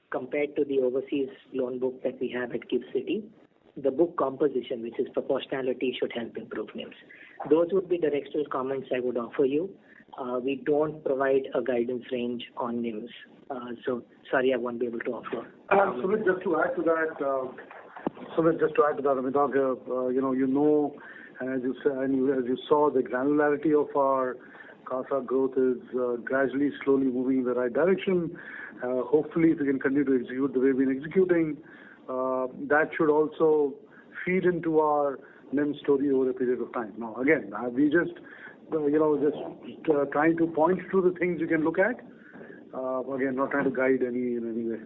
compared to the overseas loan book that we have at GIFT City, the book composition, which is proportionality, should help improve NIMs. Those would be directional comments I would offer you. We don't provide a guidance range on NIMs. So sorry, I won't be able to offer. Sumit, just to add to that, Sumit, just to add to that, Amitabh, and as you saw, the granularity of our CASA growth is gradually, slowly moving in the right direction. Hopefully, if we can continue to execute the way we've been executing, that should also feed into our NIM story over a period of time. Now, again, we just trying to point to the things you can look at. Again, not trying to guide in any way.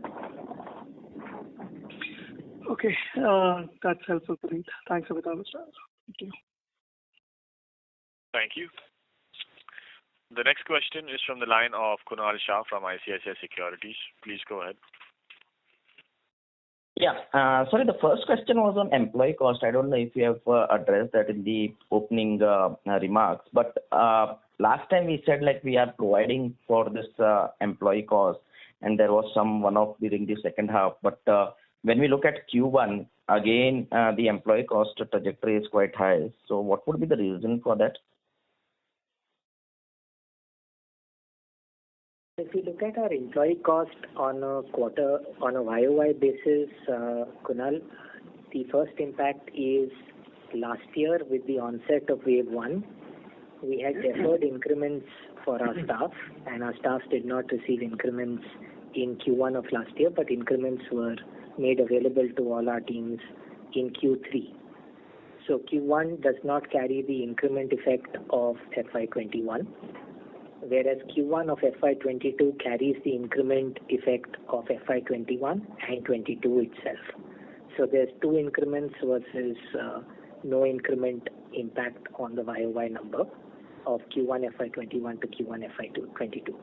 Okay, that's helpful, Puneet. Thanks, Amitabh. Thank you. Thank you. The next question is from the line of Kunal Shah from ICICI Securities. Please go ahead. Yeah. Sorry, the first question was on employee cost. I don't know if you have addressed that in the opening remarks, but last time we said like we are providing for this employee cost, and there was some one-off during the second half. But when we look at Q1, again, the employee cost trajectory is quite high. So what would be the reason for that? If you look at our employee cost on a YOY basis, Kunal, the first impact is last year with the onset of wave 1, we had deferred increments for our staff, and our staff did not receive increments in Q1 of last year, but increments were made available to all our teams in Q3. So Q1 does not carry the increment effect of FY21. Whereas Q1 of FY22 carries the increment effect of FY21 and 22 itself. So there's 2 increments versus no increment impact on the YOY number of Q1 FY21 to Q1 FY22.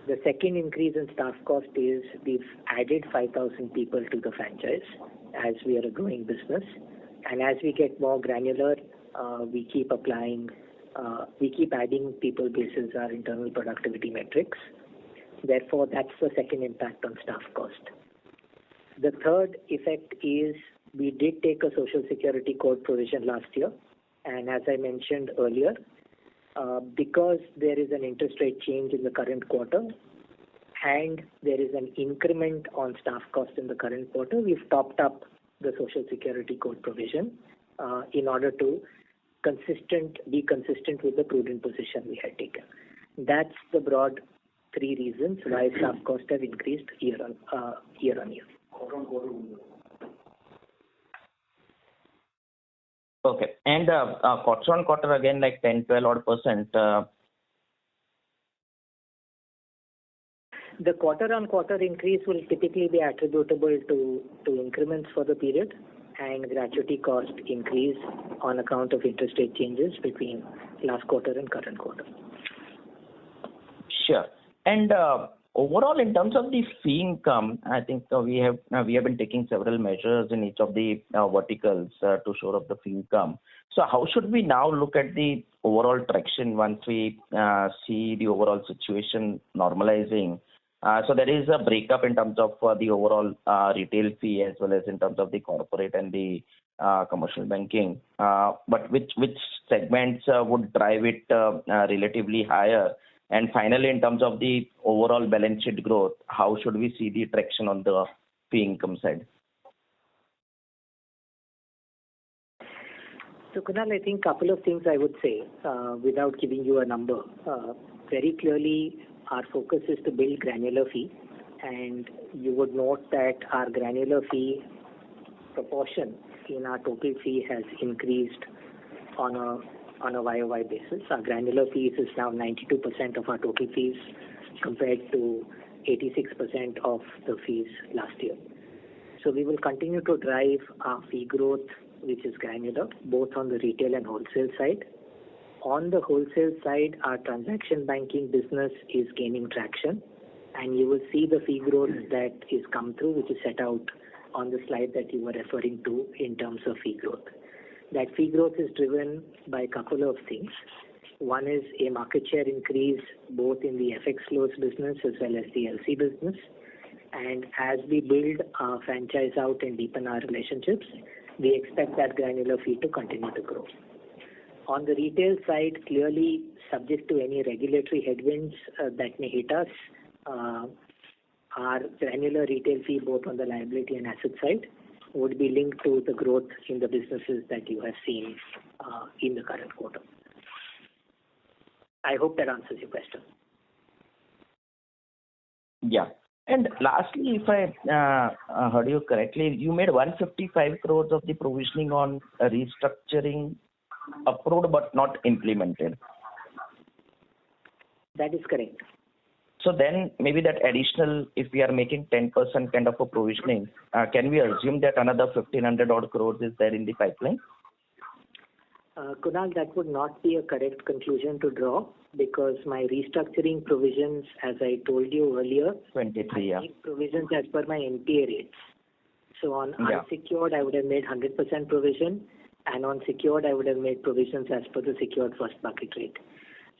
The second increase in staff cost is we've added 5,000 people to the franchise as we are a growing business. And as we get more granular, we keep adding people basis our internal productivity metrics. Therefore, that's the second impact on staff cost. The third effect is we did take a Social Security Code provision last year. And as I mentioned earlier, because there is an interest rate change in the current quarter and there is an increment on staff cost in the current quarter, we've topped up the Social Security Code provision in order to be consistent with the prudent position we had taken. That's the broad 3 reasons why staff costs have increased year on year. Okay. And quarter on quarter again, like 10-12%. The quarter on quarter increase will typically be attributable to increments for the period and gratuity cost increase on account of interest rate changes between last quarter and current quarter. Sure. And overall, in terms of the fee income, I think we have been taking several measures in each of the verticals to shore up the fee income. So how should we now look at the overall traction once we see the overall situation normalizing? So there is a breakup in terms of the overall retail fee as well as in terms of the corporate and the commercial banking. But which segments would drive it relatively higher? And finally, in terms of the overall balance sheet growth, how should we see the traction on the fee income side? So Kunal, I think a couple of things I would say without giving you a number. Very clearly, our focus is to build granular fee, and you would note that our granular fee proportion in our total fee has increased on a YOY basis. Our granular fees is now 92% of our total fees compared to 86% of the fees last year. So we will continue to drive our fee growth, which is granular, both on the retail and wholesale side. On the wholesale side, our transaction banking business is gaining traction, and you will see the fee growth that is come through, which is set out on the slide that you were referring to in terms of fee growth. That fee growth is driven by a couple of things. One is a market share increase both in the FX flows business as well as the LC business. And as we build our franchise out and deepen our relationships, we expect that granular fee to continue to grow. On the retail side, clearly subject to any regulatory headwinds that may hit us, our granular retail fee both on the liability and asset side would be linked to the growth in the businesses that you have seen in the current quarter. I hope that answers your question. Yeah. And lastly, if I heard you correctly, you made 155 crores of the provisioning on restructuring approved but not implemented. That is correct. So then maybe that additional, if we are making 10% kind of a provisioning, can we assume that another 1,500 odd crores is there in the pipeline? Kunal, that would not be a correct conclusion to draw because my restructuring provisions, as I told you earlier, 23, yeah. I make provisions as per my NPA rates. So on unsecured, I would have made 100% provision, and on secured, I would have made provisions as per the secured first bucket rate.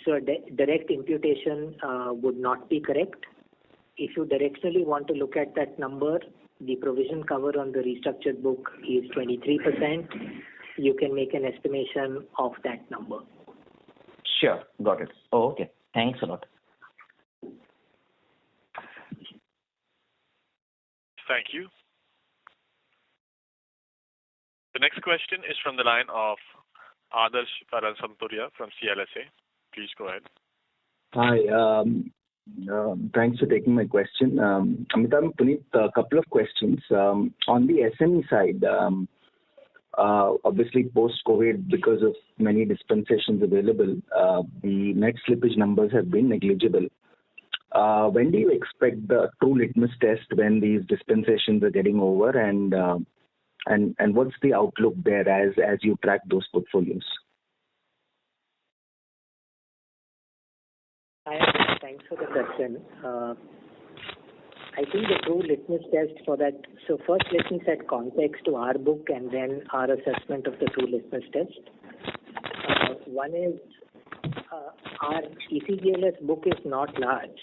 So a direct imputation would not be correct. If you directionally want to look at that number, the provision cover on the restructured book is 23%. You can make an estimation of that number. Sure, got it. Oh, okay. Thanks a lot. Thank you. The next question is from the line of Adarsh Parasampuria from CLSA. Please go ahead. Hi. Thanks for taking my question. Amitabh, Puneet, a couple of questions. On the SME side, obviously post-COVID, because of many dispensations available, the net slippage numbers have been negligible. When do you expect the true litmus test when these dispensations are getting over, and what's the outlook there as you track those portfolios? Thanks for the question. I think the true litmus test for that, so first let me set context to our book and then our assessment of the true litmus test. One is our ECGLS book is not large,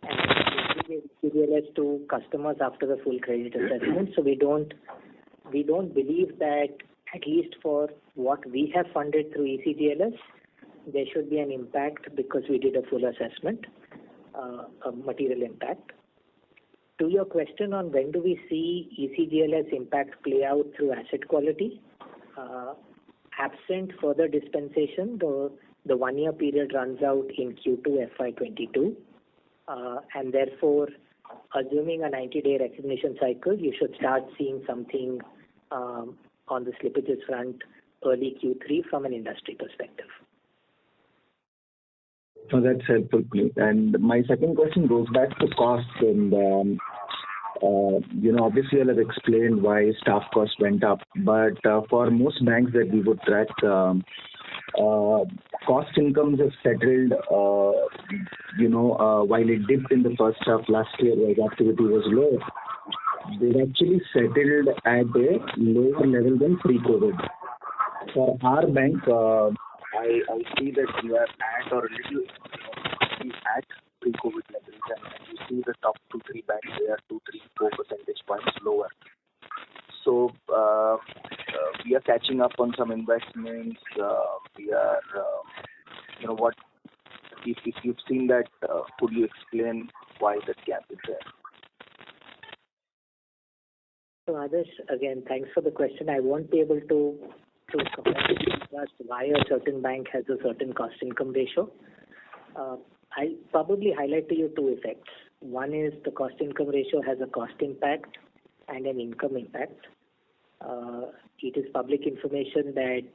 and we give ECGLS to customers after the full credit assessment, so we don't believe that, at least for what we have funded through ECGLS, there should be an impact because we did a full assessment, a material impact. To your question on when do we see ECGLS impact play out through asset quality, absent further dispensation, the 1 year period runs out in Q2 FY22, and therefore, assuming a 90-day recognition cycle, you should start seeing something on the slippages front early Q3 from an industry perspective. So that's helpful, Puneet. And my second question goes back to costs, and obviously I'll have explained why staff costs went up, but for most banks that we would track, cost incomes have settled. While it dipped in the first half last year, where activity was low, they've actually settled at a lower level than pre-COVID. For our bank, I see that we are at or a little at pre-COVID levels, and you see the top 2-3 banks, they are 2, 3, 4 percentage points lower. So we are catching up on some investments. We are, what if you've seen that? Could you explain why that gap is there? So Adarsh, again, thanks for the question. I won't be able to discuss why a certain bank has a certain cost-income ratio. I'll probably highlight to you two effects. One is the cost-income ratio has a cost impact and an income impact. It is public information that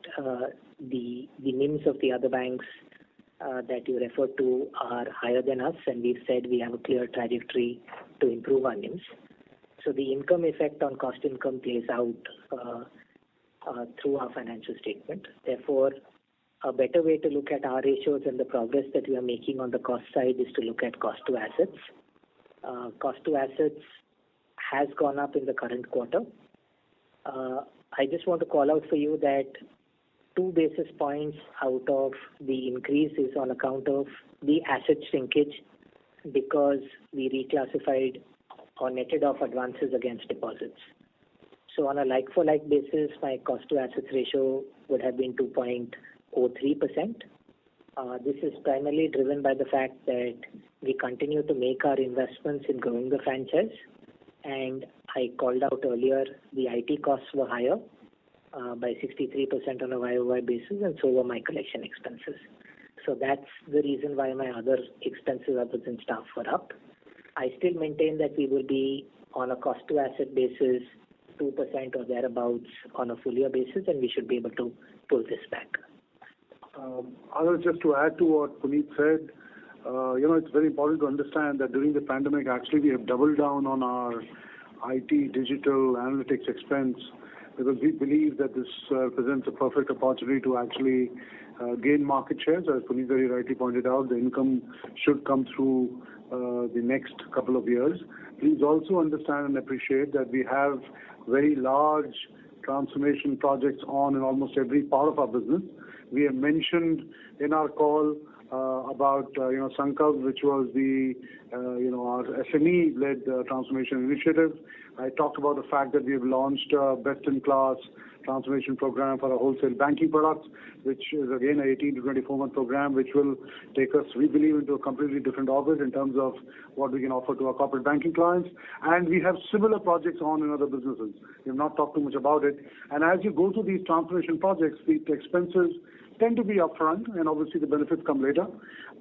the NIMs of the other banks that you referred to are higher than us, and we've said we have a clear trajectory to improve our NIMs. So the income effect on cost income plays out through our financial statement. Therefore, a better way to look at our ratios and the progress that we are making on the cost side is to look at cost to assets. Cost to assets has gone up in the current quarter. I just want to call out for you that 2 basis points out of the increase is on account of the asset shrinkage because we reclassified or netted off advances against deposits. So on a like-for-like basis, my cost to assets ratio would have been 2.03%. This is primarily driven by the fact that we continue to make our investments in growing the franchise, and I called out earlier the IT costs were higher by 63% on a YOY basis, and so were my collection expenses. So that's the reason why my other expenses other than staff were up. I still maintain that we will be on a cost to asset basis 2% or thereabouts on a full year basis, and we should be able to pull this back. Others, just to add to what Puneet said, it's very important to understand that during the pandemic, actually, we have doubled down on our IT, digital, analytics expense because we believe that this presents a perfect opportunity to actually gain market shares. As Puneet very rightly pointed out, the income should come through the next couple of years. Please also understand and appreciate that we have very large transformation projects on in almost every part of our business. We have mentioned in our call about Sankalp, which was the our SME-led transformation initiative. I talked about the fact that we have launched a best-in-class transformation program for our wholesale banking products, which is again an 18 to 24-month program, which will take us, we believe, into a completely different orbit in terms of what we can offer to our corporate banking clients. And we have similar projects on in other businesses. We have not talked too much about it. And as you go through these transformation projects, the expenses tend to be upfront, and obviously the benefits come later.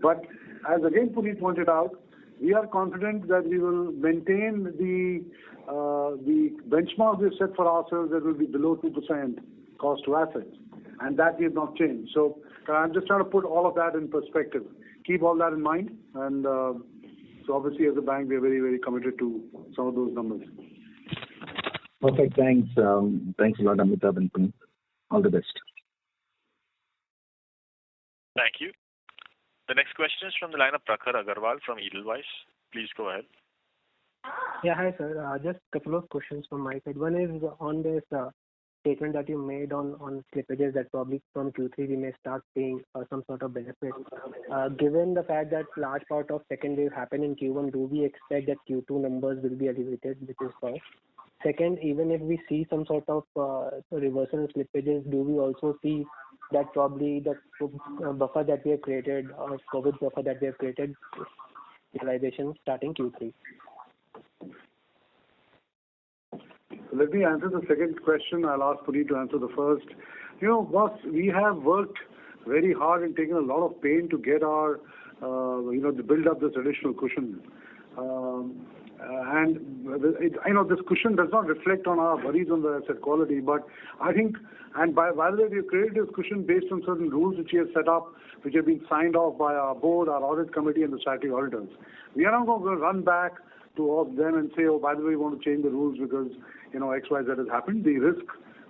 But as again Puneet pointed out, we are confident that we will maintain the benchmark we've set for ourselves that will be below 2% cost to assets, and that we have not changed. So I'm just trying to put all of that in perspective. Keep all that in mind, and so obviously as a bank we are very, very committed to some of those numbers. Perfect. Thanks. Thanks a lot, Amitabh and Puneet. All the best. Thank you. The next question is from the line of Prakhar Agarwal from Edelweiss. Please go ahead. Yeah, hi sir. Just a couple of questions from my side. One is on this statement that you made on slippages that probably from Q3 we may start paying some sort of benefit. Given the fact that large part of second wave happened in Q1, do we expect that Q2 numbers will be elevated, which is first? Second, even if we see some sort of reversal in slippages, do we also see that probably the buffer that we have created, or COVID buffer that we have created, realization starting Q3? Let me answer the second question. I'll ask Puneet to answer the first. Boss, we have worked very hard and taken a lot of pain to get our, to build up this additional cushion. This cushion does not reflect on our worries on the asset quality, but I think, and by the way, we have created this cushion based on certain rules which we have set up, which have been signed off by our board, our audit committee, and the statutory auditors. We are not going to run back to all of them and say, oh, by the way, we want to change the rules because, X, Y, Z has happened. The risk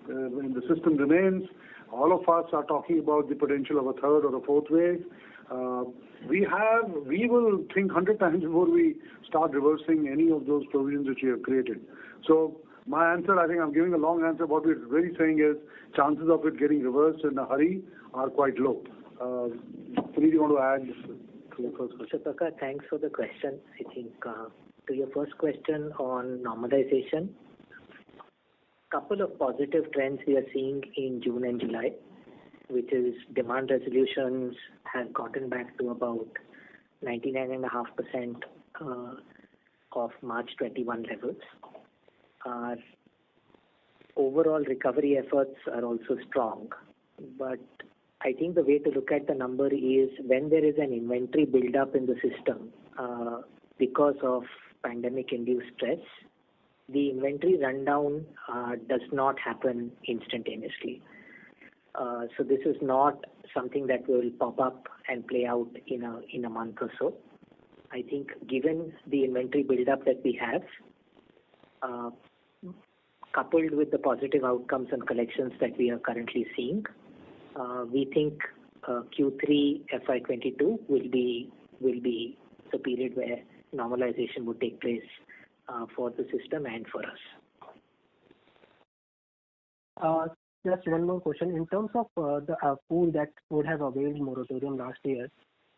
in the system remains. All of us are talking about the potential of a third or a fourth wave. We will think 100 times before we start reversing any of those provisions which we have created. So my answer, I think I'm giving a long answer. What we're really saying is chances of it getting reversed in a hurry are quite low. Puneet, you want to add to the first question? So Prakar, thanks for the question. I think to your first question on normalization, couple of positive trends we are seeing in June and July, which is demand resolutions have gotten back to about 99.5% of March 21 levels. Our overall recovery efforts are also strong, but I think the way to look at the number is when there is an inventory build-up in the system because of pandemic-induced stress, the inventory rundown does not happen instantaneously. So this is not something that will pop up and play out in a month or so. I think given the inventory build-up that we have, coupled with the positive outcomes and collections that we are currently seeing, we think Q3 FY22 will be the period where normalization would take place for the system and for us. Just one more question. In terms of the pool that would have availed moratorium last year,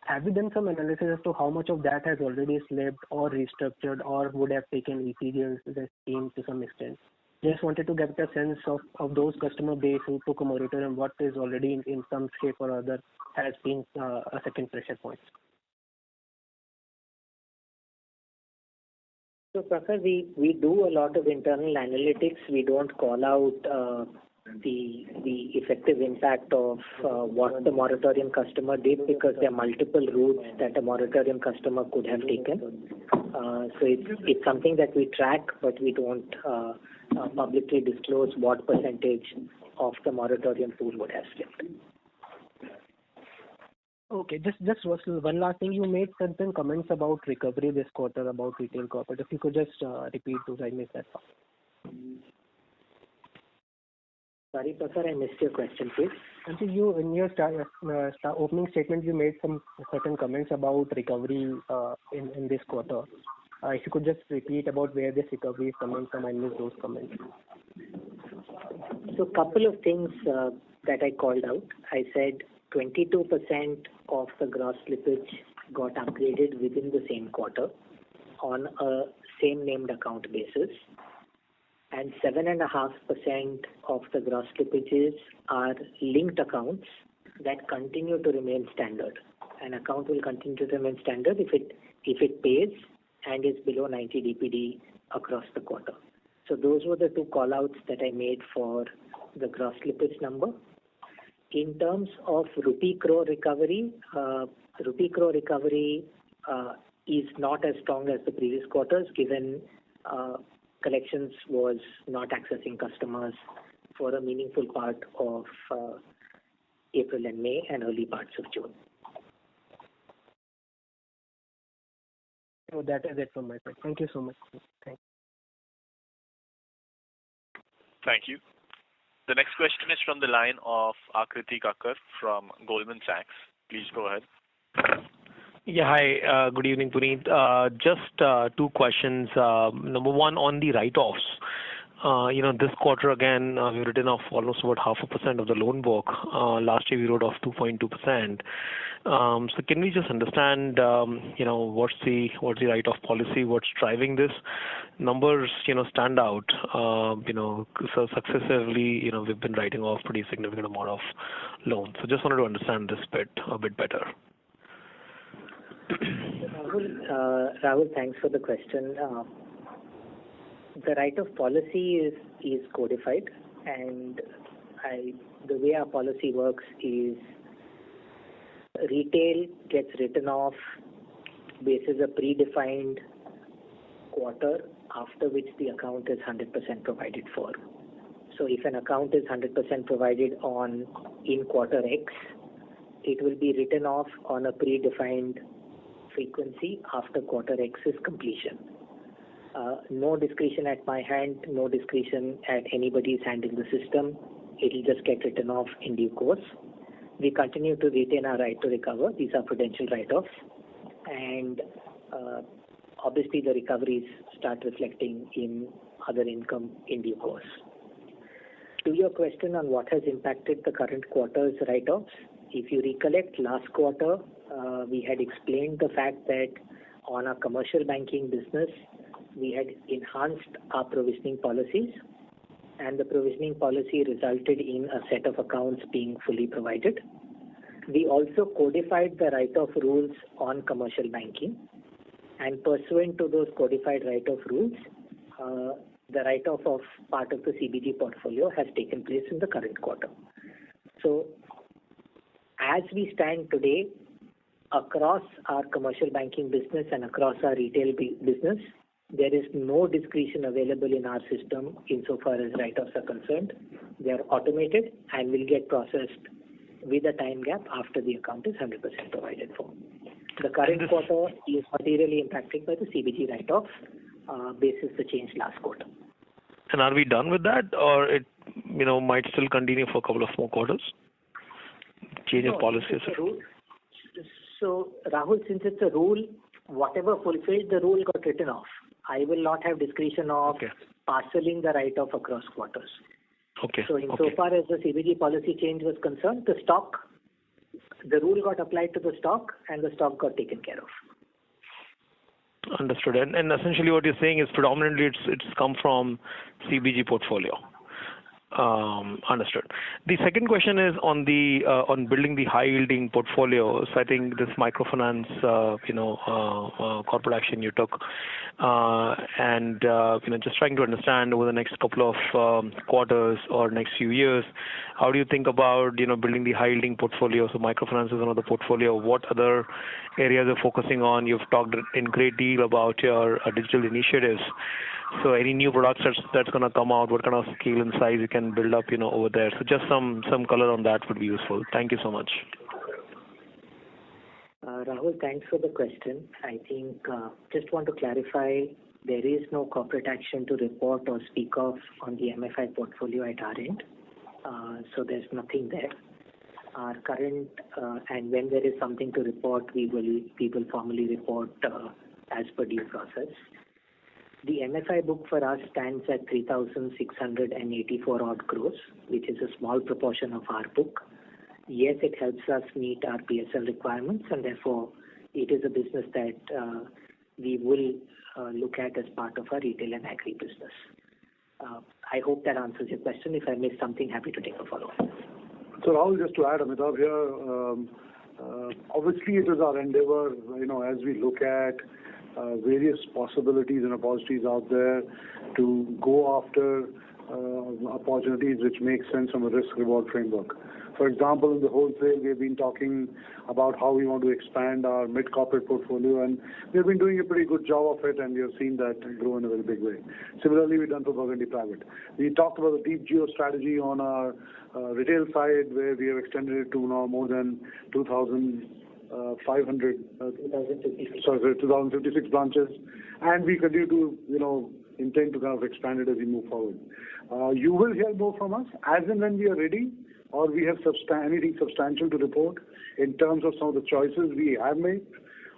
have you done some analysis as to how much of that has already slipped or restructured or would have taken ECLGS the scheme to some extent? Just wanted to get a sense of those customer base who took a moratorium, what is already in some shape or other has been a second pressure point. So, Prakhar, we do a lot of internal analytics. We don't call out the effective impact of what the moratorium customer did, because there are multiple routes that a moratorium customer could have taken. So it's something that we track, but we don't publicly disclose what percentage of the moratorium pool would have slipped. Okay, just one last thing. You made certain comments about recovery this quarter about retail corporate. If you could just repeat those, I missed that part. Sorry, Prakhar, I missed your question, please. Actually, you in your opening statement, you made some certain comments about recovery in this quarter. If you could just repeat about where this recovery is coming from, I missed those comments. So, couple of things that I called out. I said 22% of the gross slippage got upgraded within the same quarter on a same named account basis, and 7.5% of the gross slippages are linked accounts that continue to remain standard. An account will continue to remain standard if it pays and is below 90 DPD across the quarter. So those were the two call-outs that I made for the gross slippage number. In terms of rupee crore recovery, is not as strong as the previous quarters, given collections was not accessing customers for a meaningful part of April and May and early parts of June. So that is it from my side. Thank you so much. Thanks. Thank you. The next question is from the line of Akriti Kakkar from Goldman Sachs. Please go ahead. Yeah, hi. Good evening, Puneet. Just two questions. Number one, on the write-offs. This quarter again, we've written off almost about 0.5% of the loan book. Last year we wrote off 2.2%. So can we just understand, what's the write-off policy? What's driving this? Numbers, stand out. So successively, we've been writing off pretty significant amount of loans. So just wanted to understand this bit a bit better. Rahul, thanks for the question. The write-off policy is codified, and the way our policy works is retail gets written off basis a predefined quarter after which the account is 100% provided for. So if an account is 100% provided on in quarter X, it will be written off on a predefined frequency after quarter X's completion. No discretion at my hand, no discretion at anybody's hand in the system. It will just get written off in due course. We continue to retain our right to recover. These are prudential write-offs. And obviously the recoveries start reflecting in other income in due course. To your question on what has impacted the current quarter's write-offs, if you recollect last quarter, we had explained the fact that on our commercial banking business, we had enhanced our provisioning policies, and the provisioning policy resulted in a set of accounts being fully provided. We also codified the write-off rules on commercial banking, and pursuant to those codified write-off rules, the write-off of part of the CBG portfolio has taken place in the current quarter. So, as we stand today, across our commercial banking business and across our retail business, there is no discretion available in our system insofar as write-offs are concerned. They are automated and will get processed with a time gap after the account is 100% provided for. The current quarter is materially impacted by the CBG write-off basis the change last quarter. And are we done with that, or it might still continue for a couple of more quarters? Change of policies. So, Rahul, since it's a rule, whatever fulfilled the rule got written off. I will not have discretion of parceling the write-off across quarters. Okay. So, insofar as the CBG policy change was concerned, the rule got applied to the stock, and the stock got taken care of. Understood. And essentially what you're saying is predominantly it's come from CBG portfolio. Understood. The second question is on the on building the high-yielding portfolio. So I think this microfinance, corporate action you took, and just trying to understand over the next couple of quarters or next few years, how do you think about building the high-yielding portfolio? So microfinance is another portfolio. What other areas are focusing on? You've talked in great deal about your digital initiatives. So any new products that's going to come out, what kind of scale and size you can build up, over there. So just some color on that would be useful. Thank you so much. Rahul, thanks for the question. I think just want to clarify, there is no corporate action to report or speak of on the MFI portfolio at our end. So there's nothing there. Our current, and when there is something to report, we will formally report as per due process. The MFI book for us stands at 3,684 odd crores, which is a small proportion of our book. Yes, it helps us meet our PSL requirements, and therefore it is a business that we will look at as part of our retail and agri business. I hope that answers your question. If I missed something, happy to take a follow-up. So Rahul, just to add, Amitabh here, obviously it is our endeavor, as we look at various possibilities and opportunities out there to go after opportunities which make sense from a risk-reward framework. For example, in the wholesale, we've been talking about how we want to expand our mid-corporate portfolio, and we've been doing a pretty good job of it, and we have seen that grow in a very big way. Similarly, we've done for Burgundy Private. We talked about the deep geo strategy on our retail side, where we have extended it to now more than 2,056 branches, and we continue to, intend to kind of expand it as we move forward. You will hear more from us as and when we are ready, or we have anything substantial to report in terms of some of the choices we have made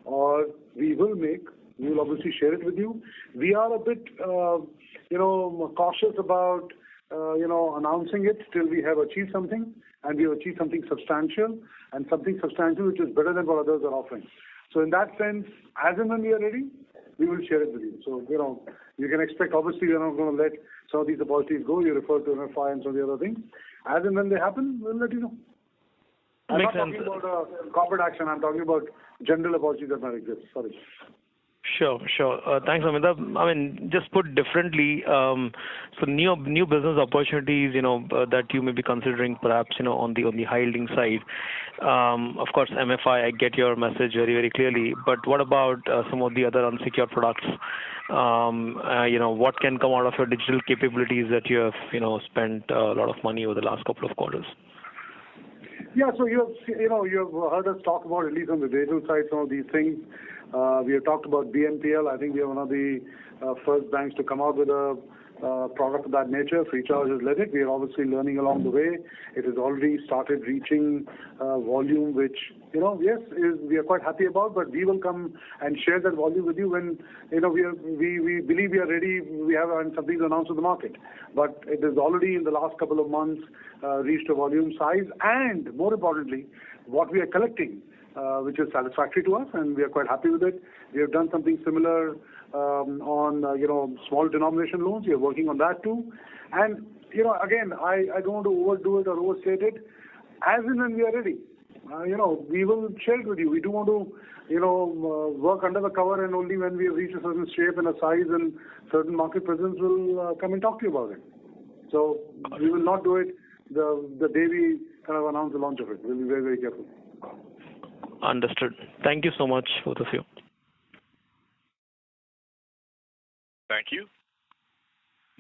or we will make. We will obviously share it with you. We are a bit, cautious about, announcing it till we have achieved something, and we have achieved something substantial, and something substantial which is better than what others are offering. So in that sense, as and when we are ready, we will share it with you. So, you can expect, obviously, we are not going to let some of these opportunities go. You referred to MFI and some of the other things. As and when they happen, we'll let you know. I'm not talking about corporate action. I'm talking about general opportunities that might exist. Sorry. Sure. Thanks, Amitabh. I mean, just put differently, so new business opportunities, that you may be considering perhaps, on the high-yielding side. Of course, MFI, I get your message very, very clearly. But what about some of the other unsecured products? What can come out of your digital capabilities that you have, spent a lot of money over the last couple of quarters? Yeah, so you have heard us talk about, at least on the digital side, some of these things. We have talked about BNPL. I think we are one of the first banks to come out with a product of that nature. Freecharge has led it. We are obviously learning along the way. It has already started reaching volume, which, we are quite happy about, but we will come and share that volume with you when, we believe we are ready. We have something to announce to the market. But it is already in the last couple of months reached a volume size, and more importantly, what we are collecting, which is satisfactory to us, and we are quite happy with it. We have done something similar on, small denomination loans. We are working on that too. And, again, I don't want to overdo it or overstate it. As and when we are ready, we will share it with you. We do want to, work under the cover, and only when we have reached a certain shape and a size and certain market presence, we'll come and talk to you about it. So we will not do it the day we kind of announce the launch of it. We'll be very, very careful. Understood. Thank you so much, both of you. Thank you.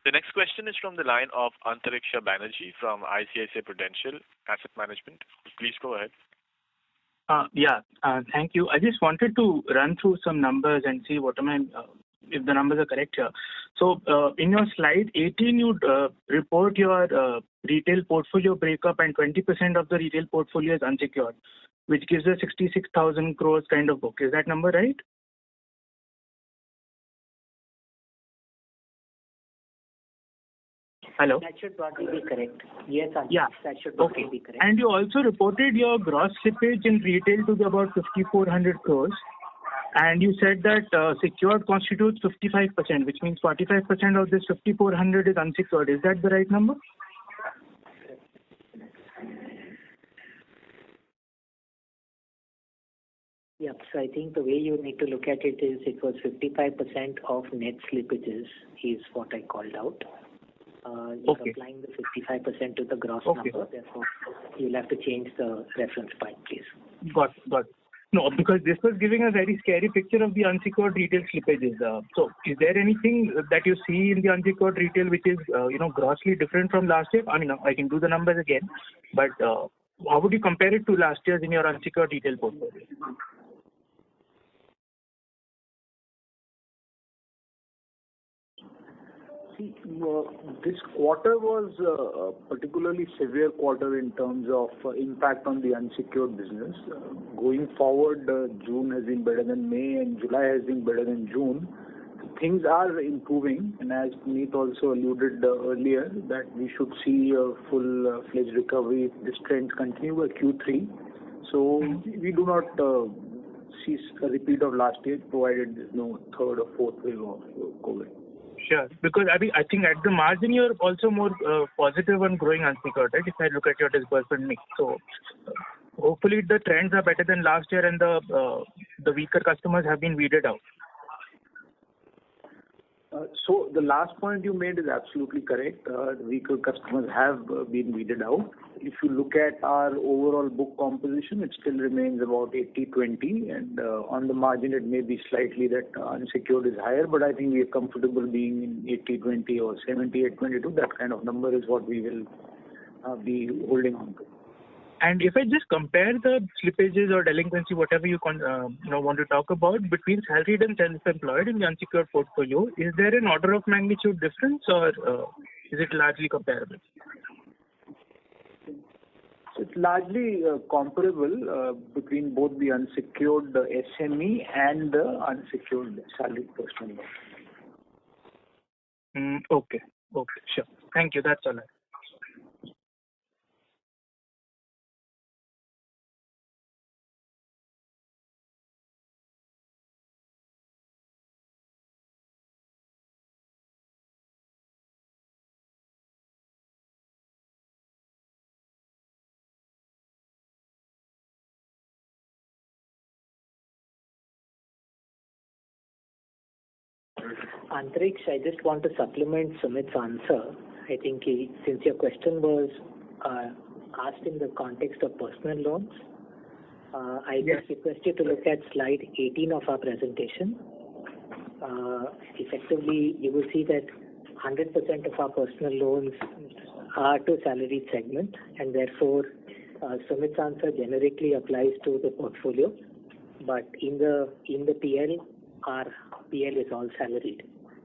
The next question is from the line of Antariksha Banerjee from ICICI Prudential Asset Management. Please go ahead. Thank you. I just wanted to run through some numbers and see if the numbers are correct here. So in your slide 18, you report your retail portfolio breakup, and 20% of the retail portfolio is unsecured, which gives a 66,000 crores kind of book. Is that number right? Hello? That should broadly be correct. Yes, that should broadly be correct. And you also reported your gross slippage in retail to be about 5,400 crores. And you said that secured constitutes 55%, which means 45% of this 5,400 is unsecured. Is that the right number? Yeah. So I think the way you need to look at it is it was 55% of net slippages is what I called out. You're applying the 55% to the gross number. Therefore, you'll have to change the reference point, please. Got it. No, because this was giving a very scary picture of the unsecured retail slippages. So is there anything that you see in the unsecured retail which is, grossly different from last year? I mean, I can do the numbers again, but how would you compare it to last year's in your unsecured retail portfolio? This quarter was a particularly severe quarter in terms of impact on the unsecured business. Going forward, June has been better than May and July has been better than June. Things are improving, and as Puneet also alluded earlier, that we should see a full-fledged recovery if this trend continue by Q3. So we do not see a repeat of last year, provided there is no third or fourth wave of COVID. Sure, because I think at the margin you're also more positive on growing unsecured, right? If I look at your disbursement mix, so hopefully the trends are better than last year and the weaker customers have been weeded out. So the last point you made is absolutely correct. The weaker customers have been weeded out. If you look at our overall book composition, it still remains about 80-20, and on the margin it may be slightly that unsecured is higher, but I think we are comfortable being in 80-20 or 78-22. That kind of number is what we will be holding on to. And if I just compare the slippages or delinquency, whatever you want to talk about, between salaried and self-employed in the unsecured portfolio, is there an order of magnitude difference, or is it largely comparable? So it's largely comparable between both the unsecured SME and the unsecured salaried personal loan. Okay, sure. Thank you. That's all. Antariksh, I just want to supplement Sumit's answer. I think since your question was asked in the context of personal loans, I just request you to look at slide 18 of our presentation. Effectively, you will see that 100% of our personal loans are to salaried segment, and therefore Sumit's answer generically applies to the portfolio. But in the PL, our PL is all salaried.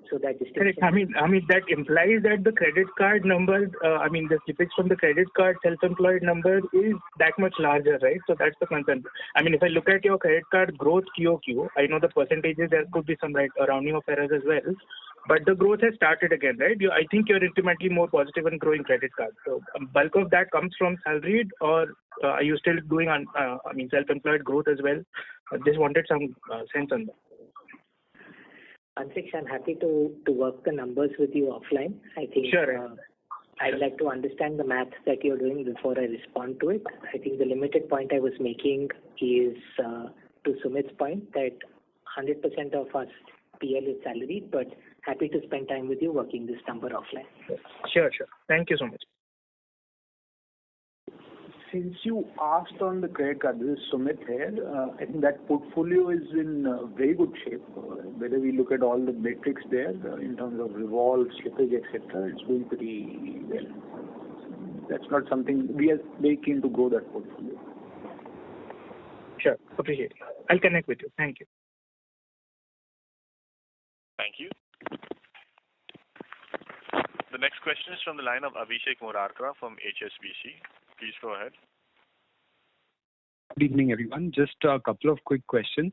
So that distinction. Correct. I mean that implies that the credit card number, the slippage from the credit card self-employed number is that much larger, right? So that's the concern. I mean, if I look at your credit card growth QOQ, I know the percentages, there could be some rounding of errors as well, but the growth has started again, right? I think you're intimately more positive on growing credit cards. So bulk of that comes from salaried, or are you still doing self-employed growth as well? I just wanted some sense on that. Antariksh, I'm happy to work the numbers with you offline. I think sure. I'd like to understand the math that you're doing before I respond to it. I think the limited point I was making is to Sumit's point that 100% of us PL is salaried, but happy to spend time with you working this number offline. Sure. Thank you so much. Since you asked on the credit card, this is Sumit here. I think that portfolio is in very good shape. Whether we look at all the metrics there in terms of revolve, slippage, etc., it's doing pretty well. That's not something we are very keen to grow that portfolio. Sure, appreciate it. I'll connect with you. Thank you. Thank you. The next question is from the line of Abhishek Murarka from HSBC. Please go ahead. Good evening, everyone. Just a couple of quick questions.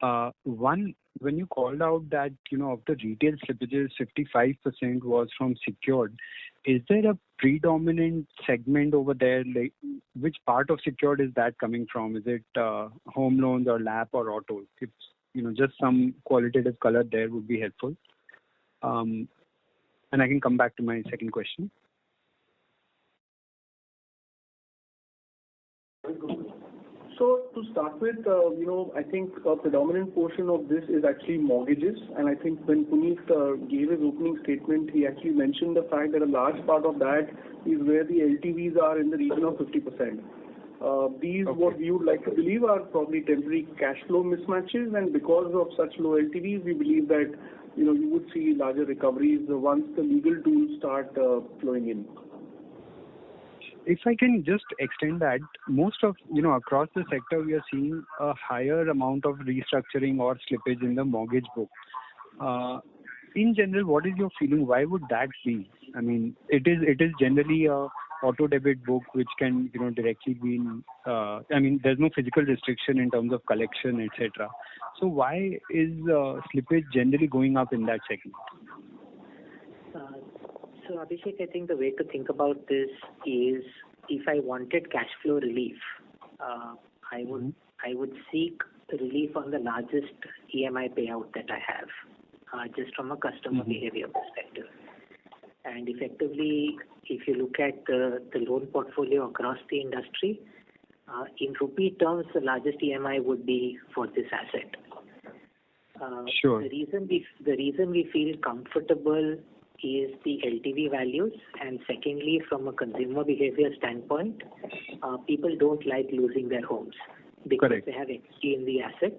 One, when you called out that, of the retail slippages, 55% was from secured, is there a predominant segment over there? Like, which part of secured is that coming from? Is it home loans or LAP or auto? If, just some qualitative color there would be helpful. And I can come back to my second question. So to start with, I think a predominant portion of this is actually mortgages. And I think when Puneet gave his opening statement, he actually mentioned the fact that a large part of that is where the LTVs are in the region of 50%. These, what we would like to believe, are probably temporary cash flow mismatches. And because of such low LTVs, we believe that, you would see larger recoveries once the legal tools start flowing in. If I can just extend that, most of, across the sector, we are seeing a higher amount of restructuring or slippage in the mortgage book. In general, what is your feeling? Why would that be? I mean, it is generally a auto debit book which can, directly be in, there's no physical restriction in terms of collection, etc. So why is slippage generally going up in that segment? So Abhishek, I think the way to think about this is, if I wanted cash flow relief, I would seek relief on the largest EMI payout that I have, just from a customer behavior perspective. And effectively, if you look at the loan portfolio across the industry, in rupee terms, the largest EMI would be for this asset. Sure. The reason we feel comfortable is the LTV values, and secondly, from a consumer behavior standpoint, people don't like losing their homes because they have equity in the asset.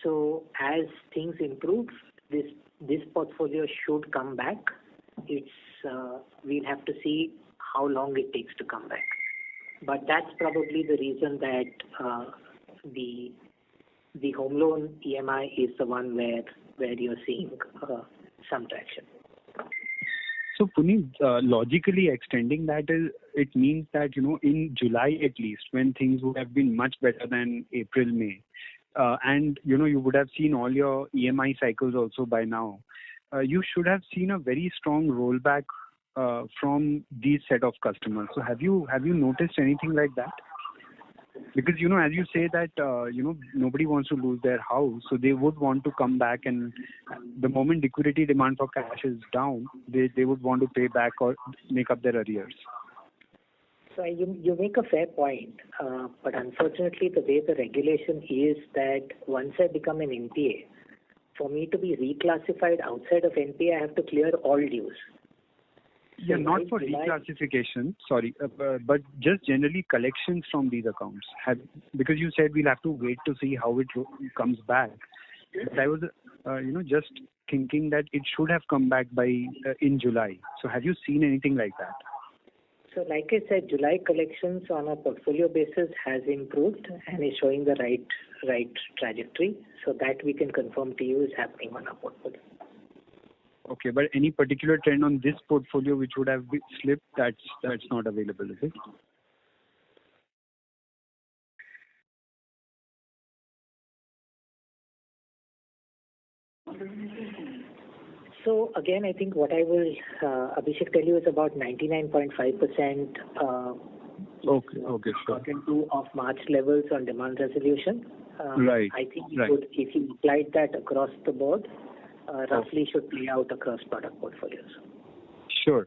So as things improve, this portfolio should come back. We'll have to see how long it takes to come back. But that's probably the reason that the home loan EMI is the one where you're seeing some traction. So Puneet, logically extending that, it means that, in July at least, when things would have been much better than April, May, and, you would have seen all your EMI cycles also by now, you should have seen a very strong rollback from these set of customers. So have you noticed anything like that? Because, as you say that, nobody wants to lose their house, so they would want to come back, and the moment liquidity demand for cash is down, they would want to pay back or make up their arrears. So you make a fair point, but unfortunately the way the regulation is that once I become an NPA, for me to be reclassified outside of NPA, I have to clear all dues. Yeah, not for reclassification, sorry, but just generally collections from these accounts. Because you said we'll have to wait to see how it comes back. But I was, just thinking that it should have come back by in July. So have you seen anything like that? So like I said, July collections on a portfolio basis has improved and is showing the right trajectory. So that we can confirm to you is happening on our portfolio. Okay, but any particular trend on this portfolio which would have slipped, that's not available, is it? So again, I think what I will, Abhishek, tell you is about 99.5% Okay, sure. of March levels on demand resolution. Right. I think if you applied that across the board, roughly should play out across product portfolios. Sure.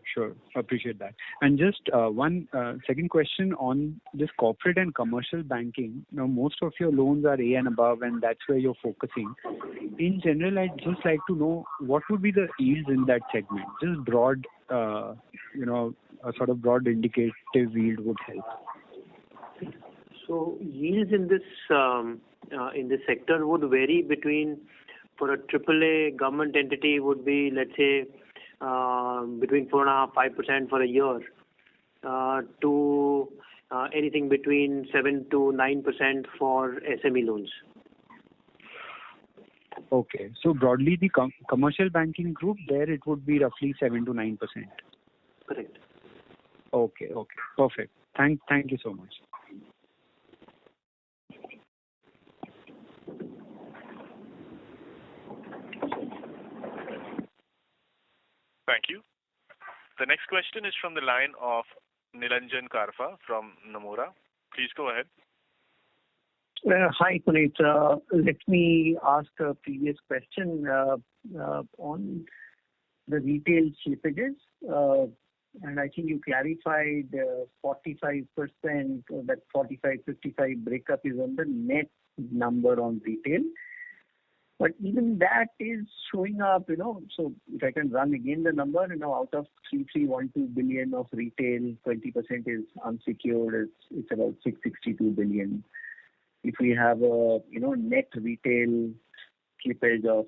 Appreciate that. And just one second question on this corporate and commercial banking. Now, most of your loans are A and above, and that's where you're focusing. In general, I'd just like to know what would be the yields in that segment. Just broad, a sort of broad indicative yield would help. So yields in this sector would vary between, for a AAA government entity would be, let's say, between 4.5-5% for a year, to anything between 7 to 9% for SME loans. Okay, so broadly the commercial banking group, there it would be roughly 7 to 9%. Correct. Okay, perfect. Thank you so much. Thank you. The next question is from the line of Nilanjan Karfa from Nomura. Please go ahead. Hi, Puneet. Let me ask a previous question on the retail slippages. and I think you clarified 45%, that 45-55 breakup is on the net number on retail. But even that is showing up, so if I can run again the number, out of 3,312 billion of retail, 20% is unsecured, it's about 662 billion. If we have a, net retail slippage of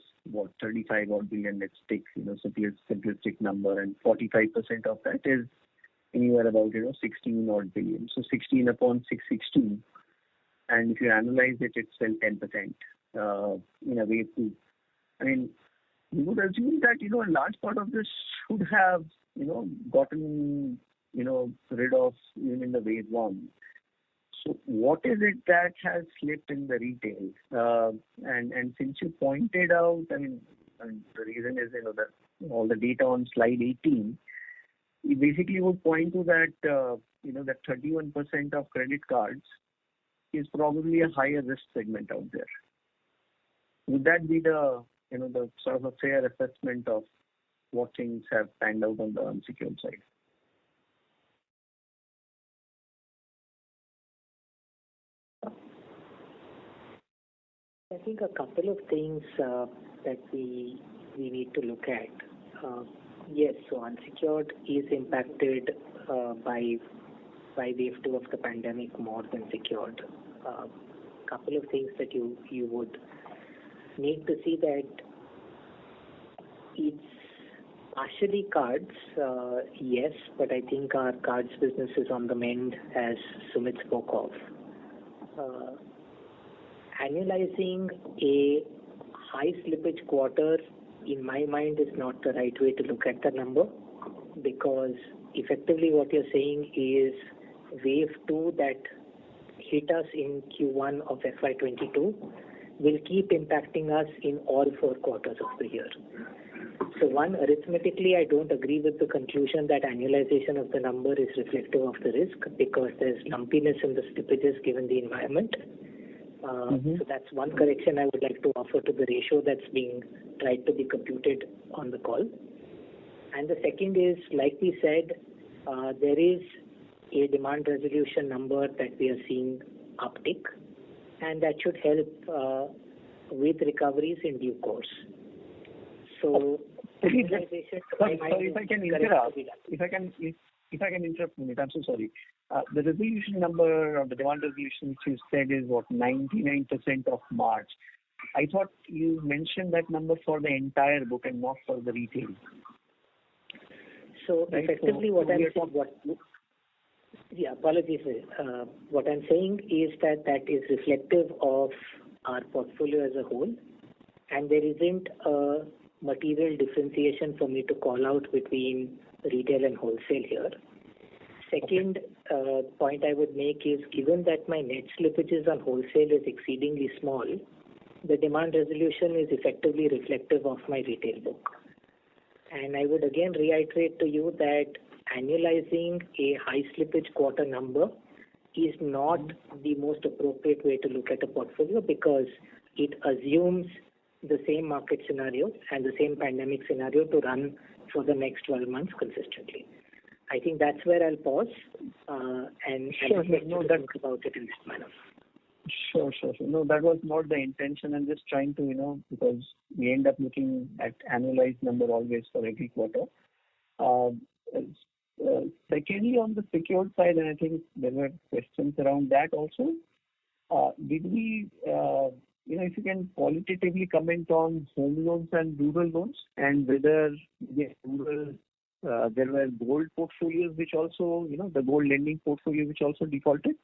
35 odd billion, let's take, simplistic number, and 45% of that is anywhere about, 16 odd billion. So 16 upon 616. And if you analyze it, it's still 10%. In a way too. I mean, you would assume that, a large part of this should have, gotten, rid of even in the wave one. So what is it that has slipped in the retail? And since you pointed out, the reason is, that all the data on slide 18, it basically would point to that, that 31% of credit cards is probably a higher risk segment out there. Would that be the, the sort of a fair assessment of what things have panned out on the unsecured side? I think a couple of things that we need to look at. Yes, so unsecured is impacted by wave 2 of the pandemic more than secured. Couple of things that you would need to see that it's partially cards, yes, but I think our cards business is on the mend, as Sumit spoke of. Annualizing a high slippage quarter, in my mind, is not the right way to look at the number, because effectively what you're saying is wave 2 that hit us in Q1 of FY22 will keep impacting us in all 4 quarters of the year. So one, arithmetically, I don't agree with the conclusion that annualization of the number is reflective of the risk, because there's lumpiness in the slippages given the environment. So that's one correction I would like to offer to the ratio that's being tried to be computed on the call. And the second is, like we said, there is a demand resolution number that we are seeing uptick, and that should help with recoveries in due course. So, if I can interrupt, Puneet, I'm so sorry. The resolution number, or the demand resolution which you said is what, 99% of March. I thought you mentioned that number for the entire book and not for the retail. So right? Effectively, apologies. What I'm saying is that is reflective of our portfolio as a whole, and there isn't a material differentiation for me to call out between retail and wholesale here. Second point I would make is, given that my net slippages on wholesale is exceedingly small, the demand resolution is effectively reflective of my retail book. And I would again reiterate to you that annualizing a high slippage quarter number is not the most appropriate way to look at a portfolio, because it assumes the same market scenario and the same pandemic scenario to run for the next 12 months consistently. I think that's where I'll pause and think about it in this manner. Sure. No, that was not the intention. I'm just trying to, because we end up looking at annualized number always for every quarter. Secondly, on the secured side, and I think there were questions around that also, did we, if you can qualitatively comment on home loans and rural loans, and whether rural, there were gold portfolios which also, the gold lending portfolio which also defaulted.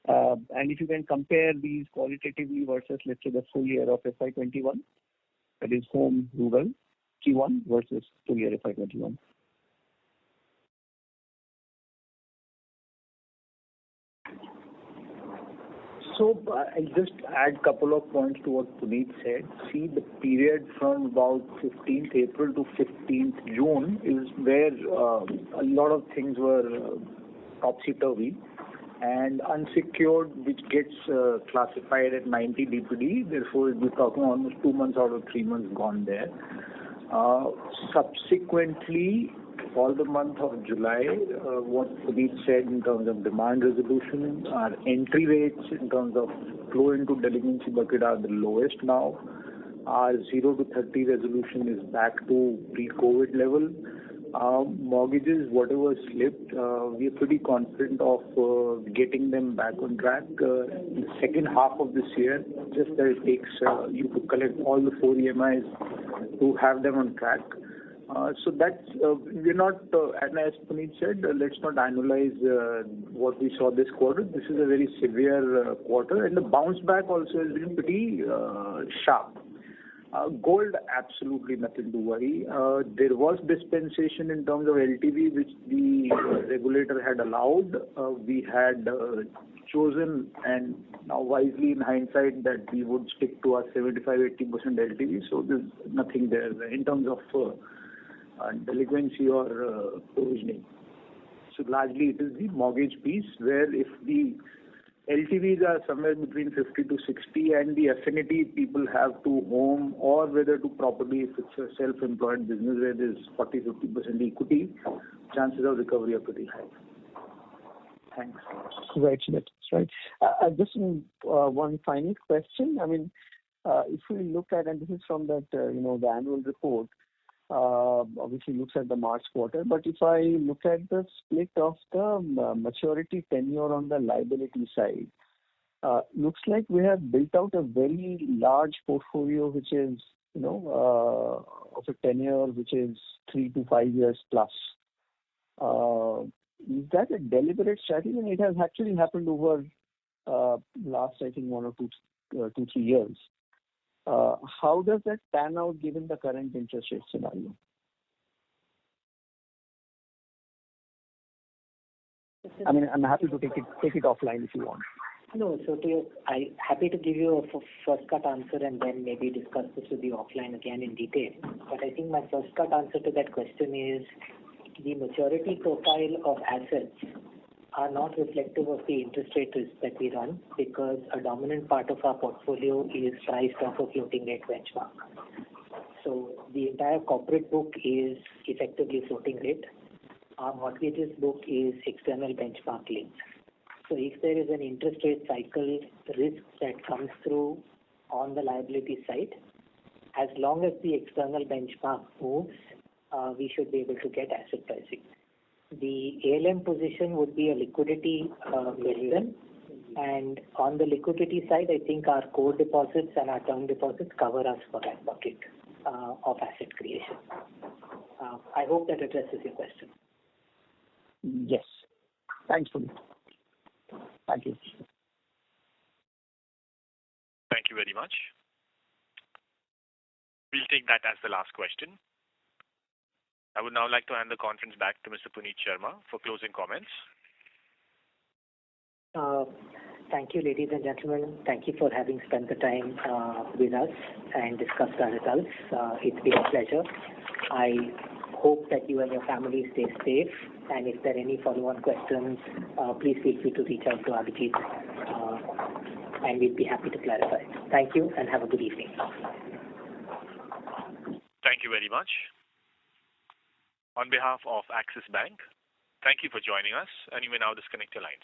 And if you can compare these qualitatively versus, let's say, the full year of FY21, that is home, rural, Q1 versus full year FY21. So I'll just add a couple of points to what Puneet said. See, the period from about 15th April to 15th June is where a lot of things were topsy-turvy, and unsecured, which gets classified at 90 DPD, therefore we're talking almost 2 months out of 3 months gone there. Subsequently, for the month of July, what Puneet said in terms of demand resolution, our entry rates in terms of flow into delinquency bucket are the lowest now. Our 0 to 30 resolution is back to pre-COVID level. Mortgages, whatever slipped, we are pretty confident of getting them back on track in the second half of this year. Just that it takes you to collect all the 4 EMIs to have them on track. So that's we're not, and as Puneet said, let's not annualize what we saw this quarter. This is a very severe quarter, and the bounce back also has been pretty sharp. Gold, absolutely nothing to worry. There was dispensation in terms of LTV, which the regulator had allowed. We had chosen, and now wisely in hindsight, that we would stick to our 75-80% LTV. So there's nothing there in terms of delinquency or provisioning. So largely it is the mortgage piece where if the LTVs are somewhere between 50 to 60 and the affinity people have to home or whether to property, if it's a self-employed business where there's 40-50% equity, chances of recovery are pretty high. Thanks. Right, that's right. Just one final question. I mean, if we look at, and this is from that, the annual report, obviously looks at the March quarter, but if I look at the split of the maturity tenure on the liability side, looks like we have built out a very large portfolio which is, of a tenure which is 3 to 5 years plus. Is that a deliberate strategy? And it has actually happened over last, I think, 1 or 2, 3 years. How does that pan out given the current interest rate scenario? I mean, I'm happy to take it offline if you want. No, so I'm happy to give you a first cut answer and then maybe discuss this with you offline again in detail. But I think my first cut answer to that question is the maturity profile of assets are not reflective of the interest rate risk that we run because a dominant part of our portfolio is priced off a floating rate benchmark. So the entire corporate book is effectively floating rate. Our mortgages book is external benchmark linked. So if there is an interest rate cycle risk that comes through on the liability side, as long as the external benchmark moves, we should be able to get asset pricing. The ALM position would be a liquidity question, and on the liquidity side, I think our core deposits and our term deposits cover us for that bucket of asset creation. I hope that addresses your question. Yes. Thanks, Puneet. Thank you. Thank you very much. We'll take that as the last question. I would now like to hand the conference back to Mr. Puneet Sharma for closing comments. Thank you, ladies and gentlemen. Thank you for having spent the time with us and discussed our results. It's been a pleasure. I hope that you and your family stay safe. And if there are any follow-on questions, please feel free to reach out to Abhijit, and we'd be happy to clarify. Thank you and have a good evening. Thank you very much. On behalf of Axis Bank, thank you for joining us, and you may now disconnect your lines.